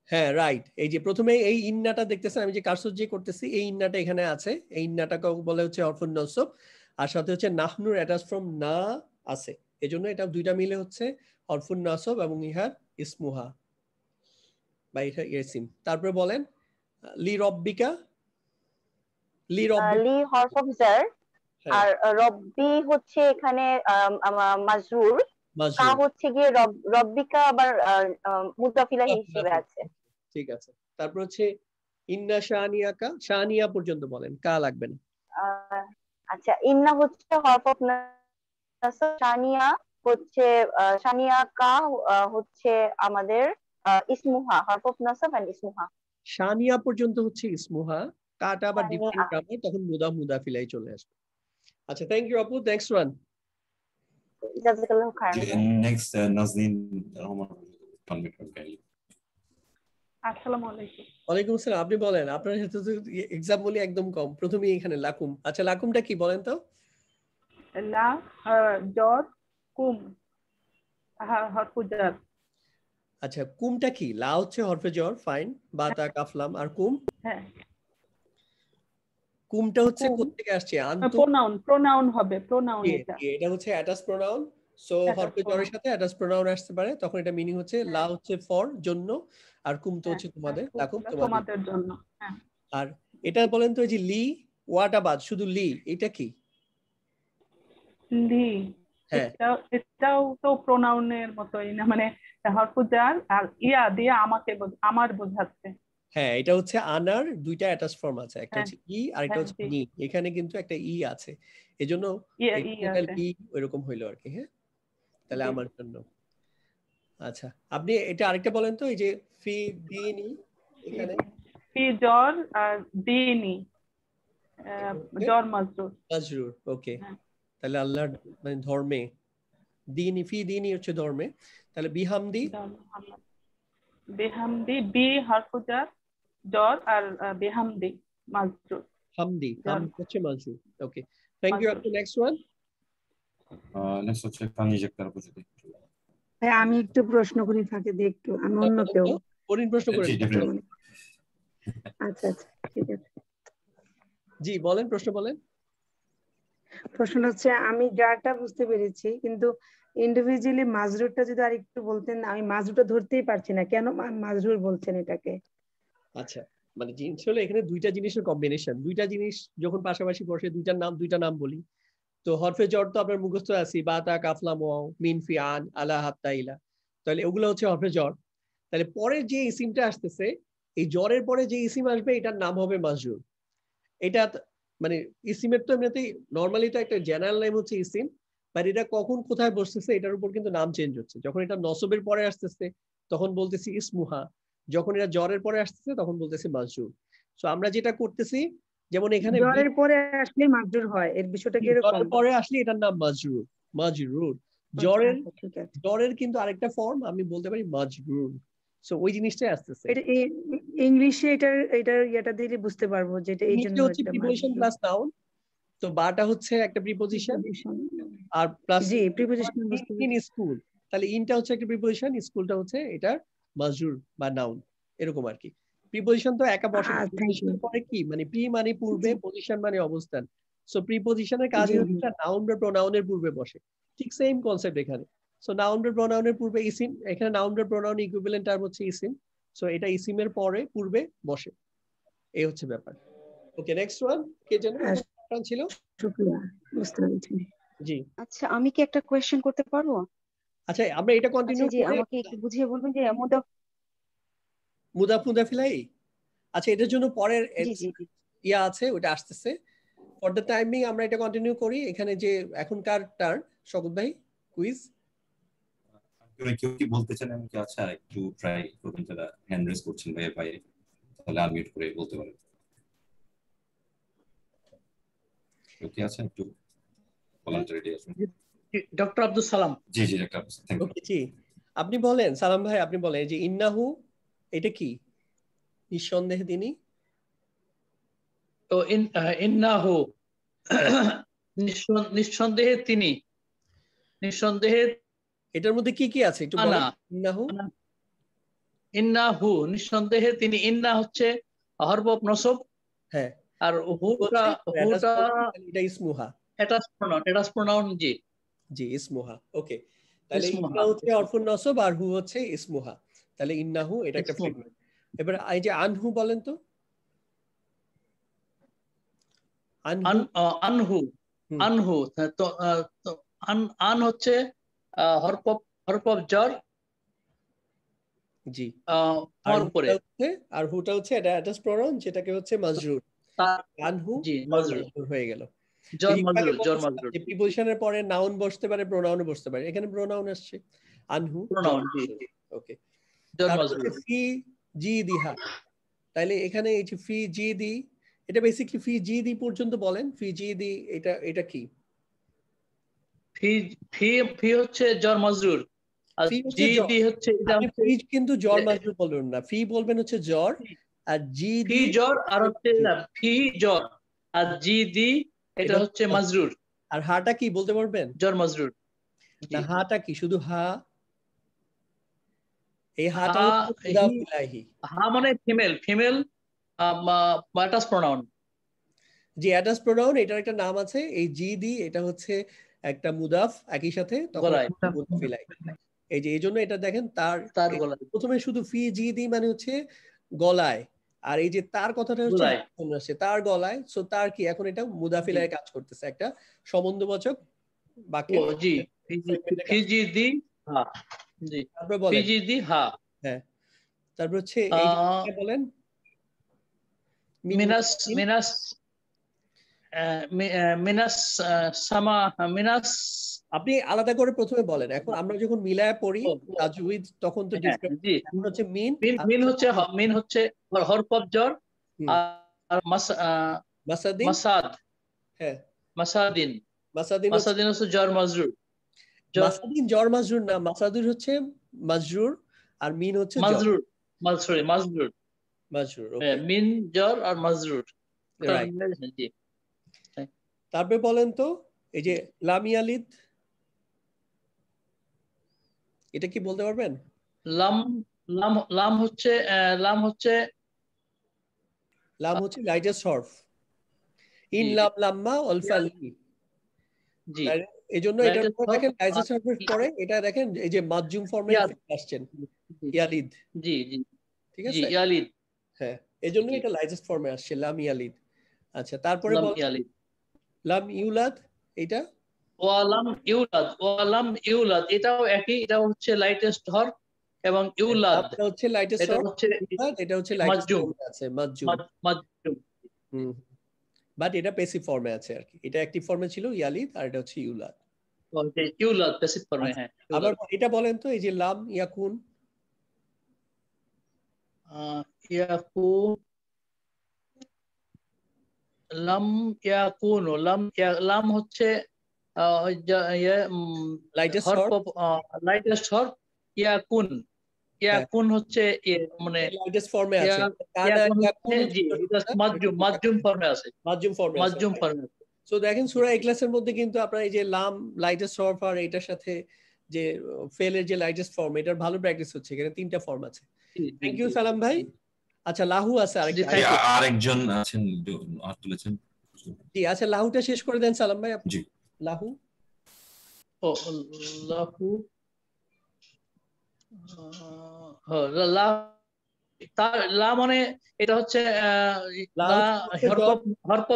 হ্যাঁ রাইট। এই যে প্রথমে এই ইন্নাটা দেখতেছেন, আমি যে কারসর যে করতেছি, এই ইন্নাটা এখানে আছে, এই ইন্নাটাকে বলে হচ্ছে হরফুন নসব, আর সাথে হচ্ছে নাহনুর অ্যাটাচ ফ্রম না আছে, এজন্য এটা দুইটা মিলে হচ্ছে হরফুন নাসব এবং ইহার ইসমুহা বা এটা ইসিম। তারপরে বলেন লি রব্বিকা, লি হরফ অফ জার, আর রব্বি হচ্ছে এখানে মাজরুর, কা হচ্ছে গিয়ে রব্বিকা আবার মুদাফিলা হিসেবে আছে। ঠিক আছে। তারপর হচ্ছে ইন্না শানিয়াকা, শানিয়া পর্যন্ত বলেন, কা লাগবে না। আচ্ছা ইন্না হচ্ছে হরফ অফ নাসব, শানিয়া হচ্ছে শানিয়া কা হচ্ছে আমাদের ইসমুহা, হরফ অফ নাসব এন্ড ইসমুহা। শানিয়া পর্যন্ত হচ্ছে ইসমুহা, কাটা আবার ডিফারেন্ট গ্রামার, তখন মুদাফিলাই চলে আসবে। আচ্ছা থ্যাংক ইউ আপু। Next one. জাযাকাল্লাহু খাইরান। নেক্সট নাজনীন রহমান। আসসালামু আলাইকুম। ওয়ালাইকুম আসসালাম। আপনি বলেন, আপনার সাথে তো এক্সাম বলি একদম কম। প্রথমেই এখানে লাকুম। আচ্ছা লাকুমটা কি বলেন তো? লা জর কুম, হরফ জার। আচ্ছা কুমটা কি? লা হচ্ছে হরফে জর, ফাইন, বা তা কাফলাম, আর কুম? হ্যাঁ কুমটা হচ্ছে কোথা থেকে আসছে? প্রোনাউন হবে, প্রোনাউন এটা হচ্ছে অ্যাটাচ প্রোনাউন। সো হরফে জরের সাথে অ্যাটাচ প্রোনাউন আসতে পারে, তখন এটা মিনিং হচ্ছে লা হচ্ছে ফর জন্য, আর কুম তো হচ্ছে তোমাদের, লাকুম তোমাদের জন্য। আর এটা বলেন তো, এই যে লি ওয়াটাবাদ, শুধু লি, এটা কি? লি এটাও তো প্রোনাউনের মতোই না, মানে হরফ জার আর ইয়া দিয়ে আমাকে, আমার বোঝাচ্ছে। হ্যাঁ, এটা হচ্ছে আনার দুইটা অ্যাটাচ ফর্ম আছে, একটা হচ্ছে ই আর একটা হচ্ছে নি। এখানে কিন্তু একটা ই আছে, এজন্য ই এরকম হইলো আর কি। হ্যাঁ, তাহলে আমার জন্য। আচ্ছা, আপনি এটা আরেকটা বলেন তো, এই যে ফি দিনি, এখানে ফি জ্বর আর দিনি জ্বর মাজরুর। মাজরুর, ওকে। তাহলে আল্লাহর মানে ধর্মে, দিনি ফি দিনি হচ্ছে ধর্মে, তাহলে বিহামদি বেহামদি বি হরফ জার জ্বর আর বেহামদি মাজরুর। হামদি হচ্ছে মাজরুর, ওকে। Thank you. আপনি নেক্সট ওয়ান। নেক্সট হচ্ছে কানিজ একটার উপর যদি আমি একটু প্রশ্ন করি ফাঁকে দিয়ে, একটু আমি অন্য কেউ করিন প্রশ্ন করেন। আচ্ছা আচ্ছা ঠিক আছে, জি বলেন, প্রশ্ন বলেন। প্রশ্ন হচ্ছে আমি যাটা বুঝতে পেরেছি, কিন্তু ইন্ডিভিজুয়ালি মাজরুরটা যদি আর একটু বলতেন, আমি মাজরুরটা ধরতেই পারছি না, কেন মাজরুর বলছেন এটাকে? আচ্ছা, মানে জিনিস হলো এখানে দুইটা জিনিসের কম্বিনেশন, দুইটা জিনিস যখন পাশাপাশি বসে দুইটা নাম বলি, তো হরফে জর তো আপনার মুখস্থ আছে, বাতা কাফলা ওয়াও মিন ফি আন আলা হাত্তা ইলা, তাহলে ওগুলো হচ্ছে হরফে জর। তাহলে পরে যে ইসিমটা আসতেছে, এই জরের পরে যে ইসিম আসবে এটার নাম হবে মাজরুর। এটা মানে ইসিমের তো এমনিতেই নরমালি তো একটা জেনারেল নেম হচ্ছে ইসিম, বাট এটা কখন কোথায় বসতেছে এটার উপর কিন্তু নাম চেঞ্জ হচ্ছে। যখন এটা নসবের পরে আসতেছে তখন বলতেছি ইসমুহা, যখন এটা জরের পরে আসতেছে তখন বলতেছি মাজরুর। সো আমরা যেটা করতেছি, যেমন এখানে জরের পরে আসলে মাজরুর হয়, এর বিষয়টা কি এরকম? জরের পরে আসলে এটার নাম মাজরুর, মাজরুর। জরের কিন্তু আরেকটা ফর্ম আমি বলতে পারি মাজরুর। সো ওই জিনিসটাই আসতেছে। এটা ইংলিশে এটার এটা দিলে বুঝতে পারবো যে এটা এই জন্য হচ্ছে প্রিপোজিশন প্লাস নাউন। তো বাটা হচ্ছে একটা প্রিপোজিশন আর প্লাস জি প্রিপোজিশন ইন স্কুল, তাহলে ইনটা হচ্ছে একটা প্রিপোজিশন, স্কুলটা হচ্ছে এটা মাজরুর বা নাউন, এরকম আর কি। প্রিপোজিশন তো একা বসে, প্রিপোজিশনের পরে কি মানে প্রি মানে পূর্বে, পজিশন মানে অবস্থান। সো প্রিপোজিশনের কাজ হচ্ছে নাউন বা প্রোনাউনের পূর্বে বসে, ঠিক সেম কনসেপ্ট এখানে। সো নাউন বা প্রোনাউনের পূর্বে ইসিম, এখানে নাউন বা প্রোনাউন ইকুইভ্যালেন্ট টার্ম হচ্ছে ইসিম। সো এটা ইসিমের পরে পূর্বে বসে, এই হচ্ছে ব্যাপার। ওকে, নেক্সট ওয়ান কে যেন ছিল? শুকরিয়া, বুঝতে পেরেছি। জি আচ্ছা, আমি কি একটা কোশ্চেন করতে পারবো? আচ্ছা, আমরা এটা কন্টিনিউ জি, আমাকে একটু বুঝিয়ে বলবেন যে মুদাফুদাফিলাই। আচ্ছা, এটার জন্য পরের ইয়া আছে, ওটা আসতেছে। ফর দ্য টাইমিং আমরা এটা কন্টিনিউ করি। এখানে যে এখনকার টার্ন, শকত ভাই কুইজ কেউ কি বলতে চান? আমি কি আচ্ছা একটু ট্রাই করবেন, যারা হ্যান্ড রেজ করছেন ভাই বাইরে, তাহলে আনমিউট করে বলতে পারেন। ওকে, আচ্ছা একটু ভলান্টারি আসুন। Doctor Abdul Salam. G G doctor, thank you. ওকে, জি আপনি বলেন, সালাম ভাই আপনি বলেন, এই যে ইন্নাহু এটা কি? নিঃসন্দেহে তিনি। তো ইন্নাহু নিঃসন্দেহে তিনি, নিঃসন্দেহে এটার মধ্যে কি কি আছে একটু বলেন। ইন্নাহু, ইন্নাহু নিঃসন্দেহে তিনি। ইন্না হচ্ছে হরফ অফ নসব, হ্যাঁ, আর হুটা এটা ইসমুহা, অ্যাটাচ প্রোনাউন। জি জি ইসমুহা। ওকে, তাহলে ইন্না হচ্ছে হরফুন নসব আর হু হচ্ছে ইসমুহা, তাহলে ইন্নাহু এটা একটা ফ্রেগমেন্ট। এবার এই যে আনহু বলেন তো। আনহু, আনহু তো আন হচ্ছে হরফ অফ জ্বর, জি উপরে, আর হুটা হচ্ছে এটা অ্যাটাচ প্রোনাউন, যেটাকে হচ্ছে মাজরুর। আনহু জি মাজরুর হয়ে গেল। জ্বর মাজরুর, জ্বর মাজরুর। প্রিপোজিশনের পরে নাউন বসতে পারে, প্রোনাউনও বসতে পারে, এখানে প্রোনাউন আসছে আনহু প্রোনাউন। জি ওকে, জ্বর মাজরুর। ফি জি দিহা, তাহলে এখানে এই যে ফি জি দি, এটা বেসিক্যালি ফি জি দি পর্যন্ত বলেন। ফি জি দি এটা কি? ফি হচ্ছে জ্বর মাজরুর, আর জি দি হচ্ছে এটা। ফি কিন্তু জ্বর মাজরুর বলবেন না, ফি বলবেন হচ্ছে জ্বর, আর জি ফি জ্বর আর হচ্ছে ফি জ্বর, আর জি দি এটা হচ্ছে মাজরুর। আর হাটা কি বলতে পারবেন? জ্বর মাজরুর। না, হাটা কি? শুধু হা, এই হাটা হা মানে ফিমেল, ফিমেল অ্যাটাচ প্রোনাউন। জি অ্যাটাচ প্রোনাউন, এটার একটা নাম আছে। এই জি দি এটা হচ্ছে একটা মুদাফ একই সাথে, তখন মুদাফিলাই। এই যে এইজন্য এটা দেখেন তার প্রথমে শুধু ফি জি দি মানে হচ্ছে গলায়, আর এই যে তার কথাটা হচ্ছে তার গলায়। সো তার কি এখন এটা মুদাফিলায় কাজ করতেছে, একটা সম্বন্ধবাচক বাক্য। জি ফি জি দি হা, জি ফি জি দি হা। হ্যাঁ, তারপর হচ্ছে এই যে বলেন মিনাস মিনাস মিনাস সামা মিনাস। আপনি আলাদা করে প্রথমে বলেন, এখন আমরা যখন মিলায় পড়ি তাজউইদ তখন তো ডিফারেন্ট হচ্ছে। মিন হচ্ছে হরফ অফ জ্বর, আর মাসাদিন মাসাদ, হ্যাঁ মাসাদিন হচ্ছে জ্বর মাজরুর। মাসাদিন জ্বর মাজরুর না, মাসাদুর হচ্ছে মাজরুর আর মিন হচ্ছে মাজরুর। মাজরুর ওকে, মিন জ্বর আর মাজরুর। জি। তারপরে বলেন তো এই যে লাম ইয়ালিদ, এটা কি বলতে পারবেন? লাম হচ্ছে লাইটেস্ট হরফ। ইন লাম লাম্মা আলফা লি। জি, এইজন্য এটা দেখেন লাইটেস্ট হরফের পরে এটা দেখেন এই যে মাজজুম ফর্মে আসছেন ইয়ালিদ। জি জি, ঠিক আছে, ইয়ালিদ, হ্যাঁ এইজন্য এটা লাইটেস্ট ফর্মে আসছে লাম ইয়ালিদ। আচ্ছা, তারপরে লাম ইউলাদ, এটা ওয়ালাম ইউলাদ এটাও একই, এটা হচ্ছে লাইটেস্ট হরফ, এবং ইউলাদ এটা হচ্ছে লাইটেস্ট হরফ, এটা হচ্ছে লাইটেস্ট ফর্মে আছে মাজজুম। বাট এটা প্যাসিভ ফর্মে আছে আর কি, এটা অ্যাক্টিভ ফর্মে ছিল ইয়ালিদ, আর এটা হচ্ছে ইউলাদ। ইউলাদ প্যাসিভ ফর্মে, হ্যাঁ। আবার এটা বলেন তো এই যে লাম ইয়াকুন, লাম হচ্ছে লাইটেস্ট হরফ, ইয়াকুন হচ্ছে মানে লাইটেস্ট ফর্মে আছে, মাজজুম ফর্মে আছে, মাজজুম ফর্মে আছে। সো দেখেন সূরা ইখলাসের মধ্যে কিন্তু আপনারা এই যে লাম লাইটেস্ট হরফ আর এটার সাথে যে ফেলের যে লাইটেস্ট ফর্ম, এটার ভালো প্র্যাকটিস হচ্ছে, এখানে 3টা ফর্ম আছে। থ্যাংক ইউ সালাম ভাই। আচ্ছা, লাহু আছে আরেকজন আছেন আর তুলেছেন। জি, আচ্ছা লাহুটা শেষ করে দেন সালাম ভাই। জি, লাহু মানে এটা হচ্ছে হরফ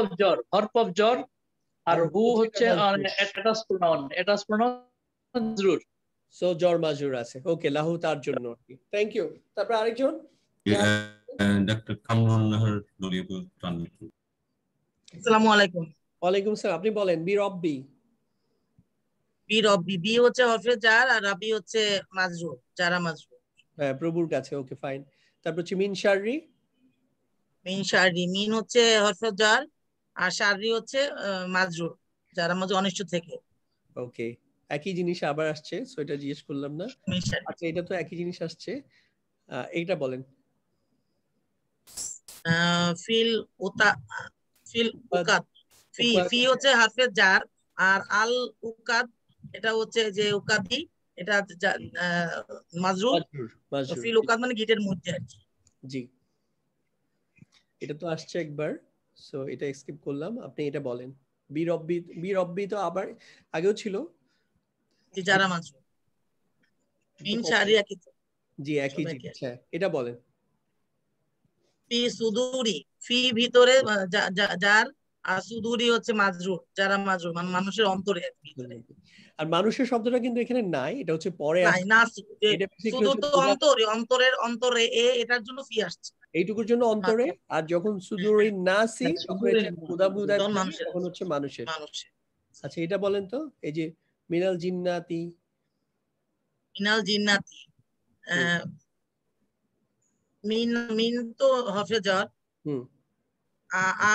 অফ জ্বর, আর হু হচ্ছে এটাস প্রনাউন জরুর। সো জ্বর মাজরুর আছে। ওকে, লাহু তার জন্য। Thank you. তারপর আরেকজন ডক্টর কামরুন নাহার দলিয়াপুর ট্রানমিট। আসসালামু আলাইকুম। ওয়ালাইকুম আসসালাম। আপনি বলেন বি রব্বি। বি হচ্ছে হরফে জার, আর রাবি হচ্ছে মাজরুর, জারা মাজরুর। হ্যাঁ, প্রভুর কাছে। ওকে, ফাইন। তারপর হচ্ছে মিন শাররি। মিন হচ্ছে হরফে জার, আর শাররি হচ্ছে মাজরুর, জারা মাজরুর অনিশ্চিত থেকে। ওকে, একই জিনিস আবার আসছে, সো এটা জিজ্ঞেস করলাম না। আচ্ছা, এটা তো একই জিনিস আসছে, এইটা বলেন। ফিল উকাদ। ফি হচ্ছে হরফে জার, আর আল উকাদ এটা হচ্ছে যে উকাদি, এটা মাজরুর। ফিল উকাদ মানে গিটের মধ্যে আর কি। জি, এটা তো আসছে একবার, সো এটা স্কিপ করলাম। আপনি এটা বলেন। বি রব্বি তো আবার আগেও ছিল। জি, জারা মাজরুর। মিন শাররি একই। জি, একই জিনিস। হ্যাঁ, এটা বলেন। ফি সুদুরি, ফি ভিতরে যার, আর সুদুরি হচ্ছে মাজরুর, যারা মাজরুর মানে মানুষের অন্তরে। আর মানুষের শব্দটা কিন্তু এখানে নাই, এটা হচ্ছে পরে নাই, না শুধু তো অন্তরের অন্তরে এটার জন্য ফি আসছে, এইটুকুর জন্য অন্তরে। আর যখন সুদুরি নাসি তখন হচ্ছে মানুষের। আচ্ছা, এটা বলেন তো এই যে মিনাল জিন্নাতি। মিন তো হরফে জার,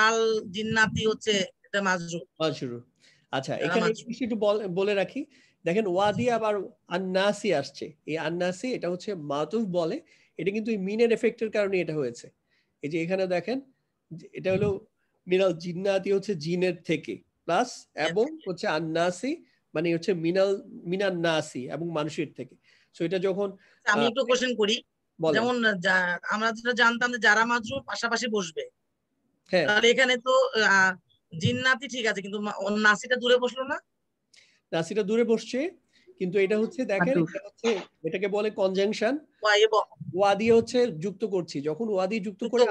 আল জিন্নাতি হচ্ছে এটা মাজরুর। আচ্ছা, এখানে একটু বলে রাখি, দেখেন ওয়াদি আবার আন্নাসি আসছে। এই আন্নাসি এটা হচ্ছে মাতুফ বলে, এটা কিন্তু মিনের এফেক্টের কারণে এটা হয়েছে। এই যে এখানে দেখেন, এটা হলো মিনাল জিন্নাতি হচ্ছে জিনের থেকে প্লাস, এবং হচ্ছে আন্নাসি মানে হচ্ছে মিনান নাসি এবং মানুষের থেকে। সো এটা যখন আমি একটু কোশ্চেন করি, যেমন আমরা যেটা জানতাম যে যারা মাজরুর পাশাপাশি বসবে, তাহলে এখানে তো জিন্নাতি ঠিক আছে, কিন্তু নাসিটা দূরে বসলো না? নাসিটা দূরে বসছে, কিন্তু এটা হচ্ছে দেখেন, এটা হচ্ছে এটাকে বলে কনজাংশন। ওয়া দিয়ে হচ্ছে যুক্ত করছি, যখন ওয়া দিয়ে যুক্ত করে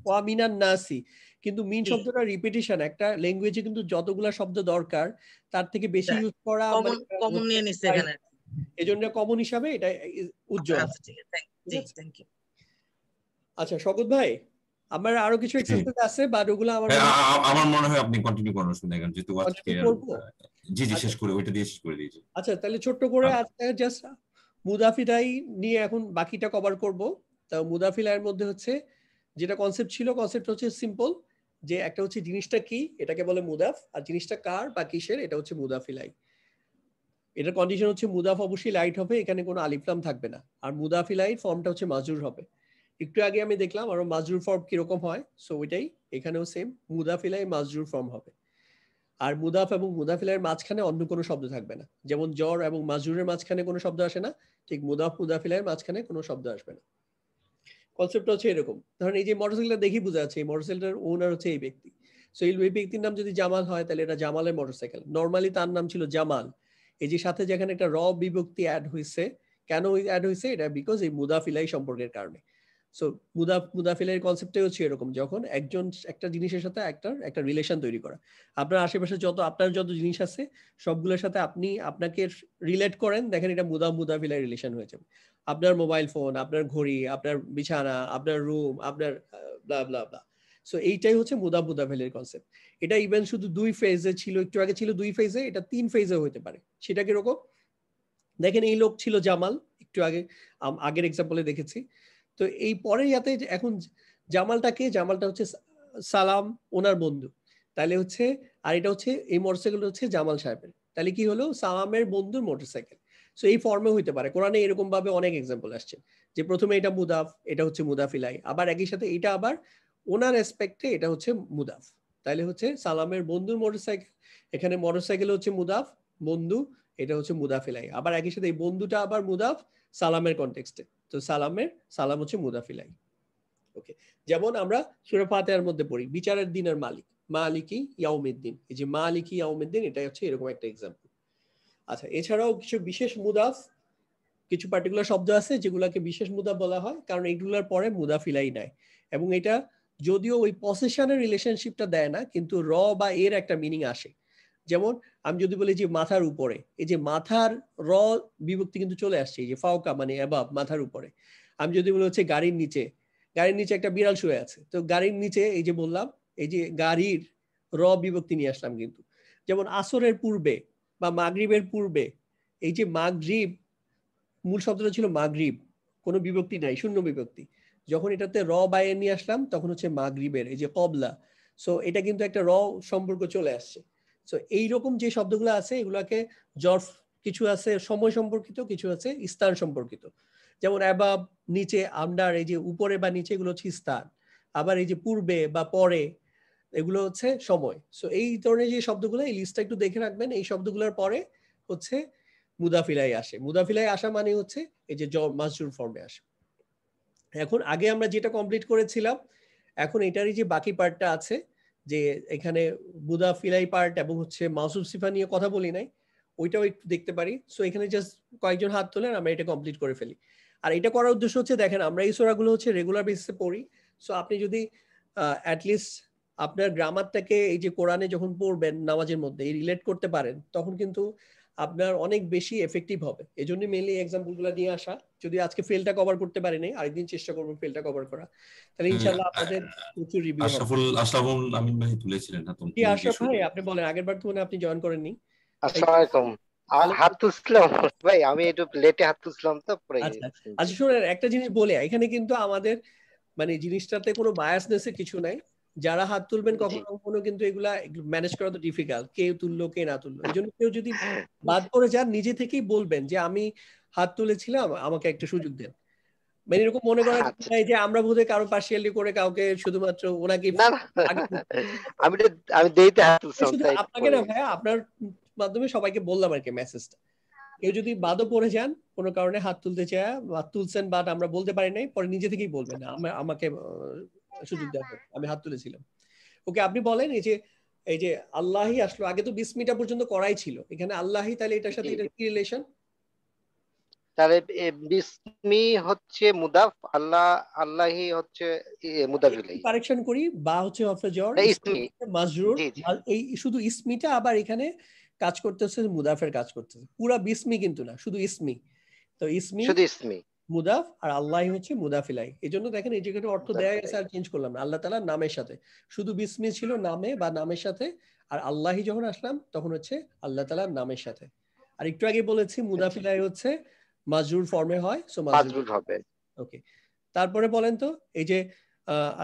ওয়া মিনান নাসি, কিন্তু মিন শব্দটা রিপিটিশন। একটা ল্যাঙ্গুয়েজে কিন্তু যতগুলা শব্দ দরকার তার থেকে বেশি ইউজ করা কমন নিয়ে নিচ্ছে এখানে, এজন্য কমন হিসাবে এটা উজ্জ্বল। আচ্ছা, ঠিক আছে, থ্যাংক ইউ। আচ্ছা, শকত ভাই আমার আরো কিছু এক্সাম্পল আছে বাট ওগুলো আমার মনে হয় আপনি কন্টিনিউ করুন শুনে এখন যেহেতু আজকে জি শেষ করে ওইটা দিয়ে শেষ করে দিয়েছি। আচ্ছা তাহলে ছোট্ট করে আজকে জাস্ট মুদাফিলাই নিয়ে এখন বাকিটা কভার করব। তো মুদাফিলাইয়ের মধ্যে হচ্ছে যেটা কনসেপ্ট ছিল, কনসেপ্ট হচ্ছে সিম্পল, যে একটা হচ্ছে জিনিসটা কি এটাকে বলে মুদাফ, আর জিনিসটা কার বা কিসের এটা হচ্ছে মুদাফিলাই। এটার কন্ডিশন হচ্ছে মুদাফ অবশ্যই লাইট হবে, এখানে কোনো আলিফ লাম থাকবে না, আর মুদাফিলাই ফর্মটা হচ্ছে মাজরুর হবে। একটু আগে আমি দেখলাম আরো মাজরুর ফর্ম কিরকম হয়, সো ওইটাই এখানেও সেম, মুদাফিলাই মাজরুর ফর্ম হবে। আর মুদাফ এবং মুদাফিলাইয়ের মাঝখানে অন্য কোনো শব্দ থাকবে না, যেমন জ্বর এবং মাজরুরের মাঝখানে কোনো শব্দ আসে না, ঠিক মুদাফ মুদাফিলাইয়ের মাঝখানে কোনো শব্দ আসবে না। কনসেপ্টটা হচ্ছে এরকম, ধরেন এই যে মোটরসাইকেলটা দেখি বোঝা যাচ্ছে এই মোটরসাইকেলটার ওনার হচ্ছে এই ব্যক্তি, সো এই ব্যক্তির নাম যদি জামাল হয় তাহলে এটা জামালের মোটরসাইকেল। নর্মালি তার নাম ছিল জামাল, এই যে সাথে যেখানে একটা র বিভক্তি অ্যাড হয়েছে, কেন অ্যাড হয়েছে এটা বিকজ এই মুদাফিলাই সম্পর্কের কারণে। সো মুদাফিলাইয়ের কনসেপ্টটাই হচ্ছে এরকম, যখন একজন একটা জিনিসের সাথে একটা রিলেশন তৈরি করা, আপনার আশেপাশে আপনার যত জিনিস আছে সবগুলোর সাথে আপনি আপনাকে রিলেট করেন, দেখেন এটা মুদাফিলাই রিলেশন হয়ে যাবে। আপনার মোবাইল ফোন, আপনার ঘড়ি, আপনার বিছানা, আপনার রুম, আপনার ব্লা ব্লা ব্লা। সো এইটাই হচ্ছে মুদাফিলাইয়ের কনসেপ্ট। এটা ইভেন শুধু 2 ফেজে ছিল, একটু আগে ছিল 2 ফেজে, এটা 3 ফেজে হতে পারে। সেটা কিরকম দেখেন, এই লোক ছিল জামাল, একটু আগের এক্সাম্পলে দেখেছি। তো এই পরে ইয়াতে এখন জামালটাকে, জামালটা হচ্ছে সালাম ওনার বন্ধু, তাহলে হচ্ছে, আর এটা হচ্ছে এই মোটরসাইকেল হচ্ছে জামাল সাহেবের, তাহলে কি হলো সালামের বন্ধুর মোটরসাইকেল। সো এই ফর্মে হইতে পারে, কোরআনে এরকম ভাবে অনেক এক্সাম্পল আসছে যে প্রথমে এটা মুদাফ, এটা হচ্ছে মুদাফিলাই, আবার একই সাথে এটা আবার ওনার রেসপেক্টে এটা হচ্ছে মুদাফ, তাহলে হচ্ছে সালামের বন্ধুর মোটরসাইকেল, এখানে মোটরসাইকেল হচ্ছে মুদাফ, বন্ধু এটা হচ্ছে মুদাফিলাই, আবার একই সাথে এই বন্ধুটা আবার মুদাফ সালামের কনটেক্সটে, তো সালাম হচ্ছে মুদাফিলাই। ওকে, যেমন আমরা সূরা ফাতিহার মধ্যে পড়ি বিচারের দিনের মালিক, মালিকি ইয়াউমিদ্দিন, এই যে মালিকি ইয়াউমিদ্দিন এটা হচ্ছে এরকম একটা এক্সাম্পল। আচ্ছা, এছাড়াও কিছু বিশেষ মুদাফ, কিছু পার্টিকুলার শব্দ আছে যেগুলোকে বিশেষ মুদাফ বলা হয়, কারণ এইগুলোর পরে মুদাফিলাই নাই, এবং এটা যদিও ওই পসেশনের রিলেশনশিপটা দেয় না, কিন্তু র বা এর একটা মিনিং আসে। যেমন আমি যদি বলি যে মাথার উপরে, এই যে মাথার র বিভক্তি কিন্তু চলে আসছে, এই যে ফাওকা মানে অ্যাবাব, মাথার উপরে। আমি যদি বলি হচ্ছে গাড়ির নিচে, গাড়ির নিচে একটা বিড়াল শুয়ে আছে, তো গাড়ির নিচে এই যে বললাম, এই যে গাড়ির র বিভক্তি নিয়ে আসলাম কিন্তু। যেমন আসরের পূর্বে বা মাগরিবের পূর্বে, এই যে মাগরিব মূল শব্দটা ছিল মাগরিব, কোনো বিভক্তি নাই, শূন্য বিভক্তি, যখন এটাতে র বায়ে নিয়ে আসলাম তখন হচ্ছে মাগরিবের, এই যে কবলা, সো এটা কিন্তু একটা র সম্পর্ক চলে আসছে। সো এইরকম যে শব্দগুলো আছে এগুলাকে জরফ, কিছু আছে সময় সম্পর্কিত, কিছু আছে স্থান সম্পর্কিত। যেমন অ্যাবাব নিচে, আন্ডার এই যে উপরে বা নিচে, এগুলো হচ্ছে স্থান, আবার এই যে পূর্বে বা পরে এগুলো হচ্ছে সময়। সো এই ধরনের যে শব্দগুলো, এই লিস্টটা একটু দেখে রাখবেন, এই শব্দগুলোর পরে হচ্ছে মুদাফিলাই আসে। মুদাফিলাই আসা মানে হচ্ছে এই যে মাজরুর ফর্মে আসে। এখন আগে আমরা যেটা কমপ্লিট করেছিলাম, এখন এটারই যে বাকি পার্টটা আছে, যে এখানে মুদাফিলাই পার্ট এবং হচ্ছে মাউসুফ সিফা নিয়ে কথা বলি নাই, ওইটাও একটু দেখতে পারি। সো এখানে জাস্ট কয়েকজন হাত তোলেন, আমরা এটা কমপ্লিট করে ফেলি। আর এটা করার উদ্দেশ্য হচ্ছে, দেখেন আমরা এই সূরাগুলো হচ্ছে রেগুলার বেসিসে পড়ি, সো আপনি যদি অ্যাটলিস্ট আপনার গ্রামারটাকে এই যে কোরআনে যখন পড়বেন নামাজের মধ্যে এই রিলেট করতে পারেন, তখন কিন্তু আপনার অনেক বেশি এফেক্টিভ হবে। এই জন্য মেইনলি এক্সাম্পলগুলো নিয়ে আসা। যদি আজকে ফেলটা কভার করতে পারি নাই, আরেকদিন চেষ্টা করব ফেলটা কভার করা, তাহলে ইনশাআল্লাহ আপনাদের প্রচুর রিভিউ হবে। আশরাফুল আমিন ভাই তুলেছিলেন না? কি আশরাফ ভাই আপনি বলেন, আগেরবার তো মনে আপনি জয়েন করেননি। আসসালামু আলাইকুম, হাত তুলছিলাম ভাই, আমি একটু লেটে হাত তুলছিলাম তো পরে। আচ্ছা শুনেন, একটা জিনিস বলে, এখানে কিন্তু আমাদের মানে জিনিসটাতে কোনো বায়াসনেসের কিছু নাই। যারা হাত তুলবেন কখনো কিন্তু এগুলা ম্যানেজ করা তো ডিফিকাল্ট, কে তুললো কে না তুললো। এই জন্য কেউ যদি বাদ করে যান, নিজে থেকেই বলবেন যে আমি হাত তুলেছিলাম, আমাকে একটা সুযোগ দেন। মানে এরকম মনে করেন যে আমরা বোধহয় কারো পার্সিয়ালি করে কাউকে শুধুমাত্র ওনাকে, আমি দেইতে হাত তুলছিলাম আপনাকে না ভাইয়া, আপনার মাধ্যমে সবাইকে বললাম আর কি মেসেজটা। কেউ যদি বাদও পড়ে যান কোনো কারণে হাত তুলতে চায়, হাত তুলছেন বাট আমরা বলতে পারি নাই, পরে নিজে থেকেই বলবেন আমাকে সুযোগ দেওয়া, আমি হাত তুলেছিলাম। ওকে, আপনি বলেন এই যে আল্লাহি আসলো, আগে তো বিসমিটা পর্যন্ত করাই ছিল, এখানে আল্লাহি, তাহলে এটার সাথে এটা কি রিলেশন? তাহলে বিসমি হচ্ছে মুদাফ, আল্লাহি হচ্ছে মুদাফিলাই। কারেকশন করি, বা হচ্ছে হরফে জ্বর, ইসমি মাজরুর, এই শুধু ইসমিটা আবার এখানে কাজ করতেছে, মুদাফের কাজ করতেছে, পুরা বিসমি কিন্তু না, শুধু ইসমি। তো ইসমি, শুধু ইসমি, মুদাফ আর আল্লাহ হচ্ছে মুদাফিলাই। এই জন্য দেখেন এই জায়গাটা অর্থ দেয়া গেছে আর চেঞ্জ করলাম না। আল্লাহ তাআলার নামের সাথে, শুধু বিসমি ছিল নামে বা নামের সাথে, আর আল্লাহি যখন আসলাম তখন হচ্ছে আল্লাহ তাআলার নামের সাথে। আর একটু আগে বলেছি মুদাফিলাই হচ্ছে মাজরুর ফর্মে হয়, সো মাজরুর হবে। ওকে, তারপরে বলেন তো এই যে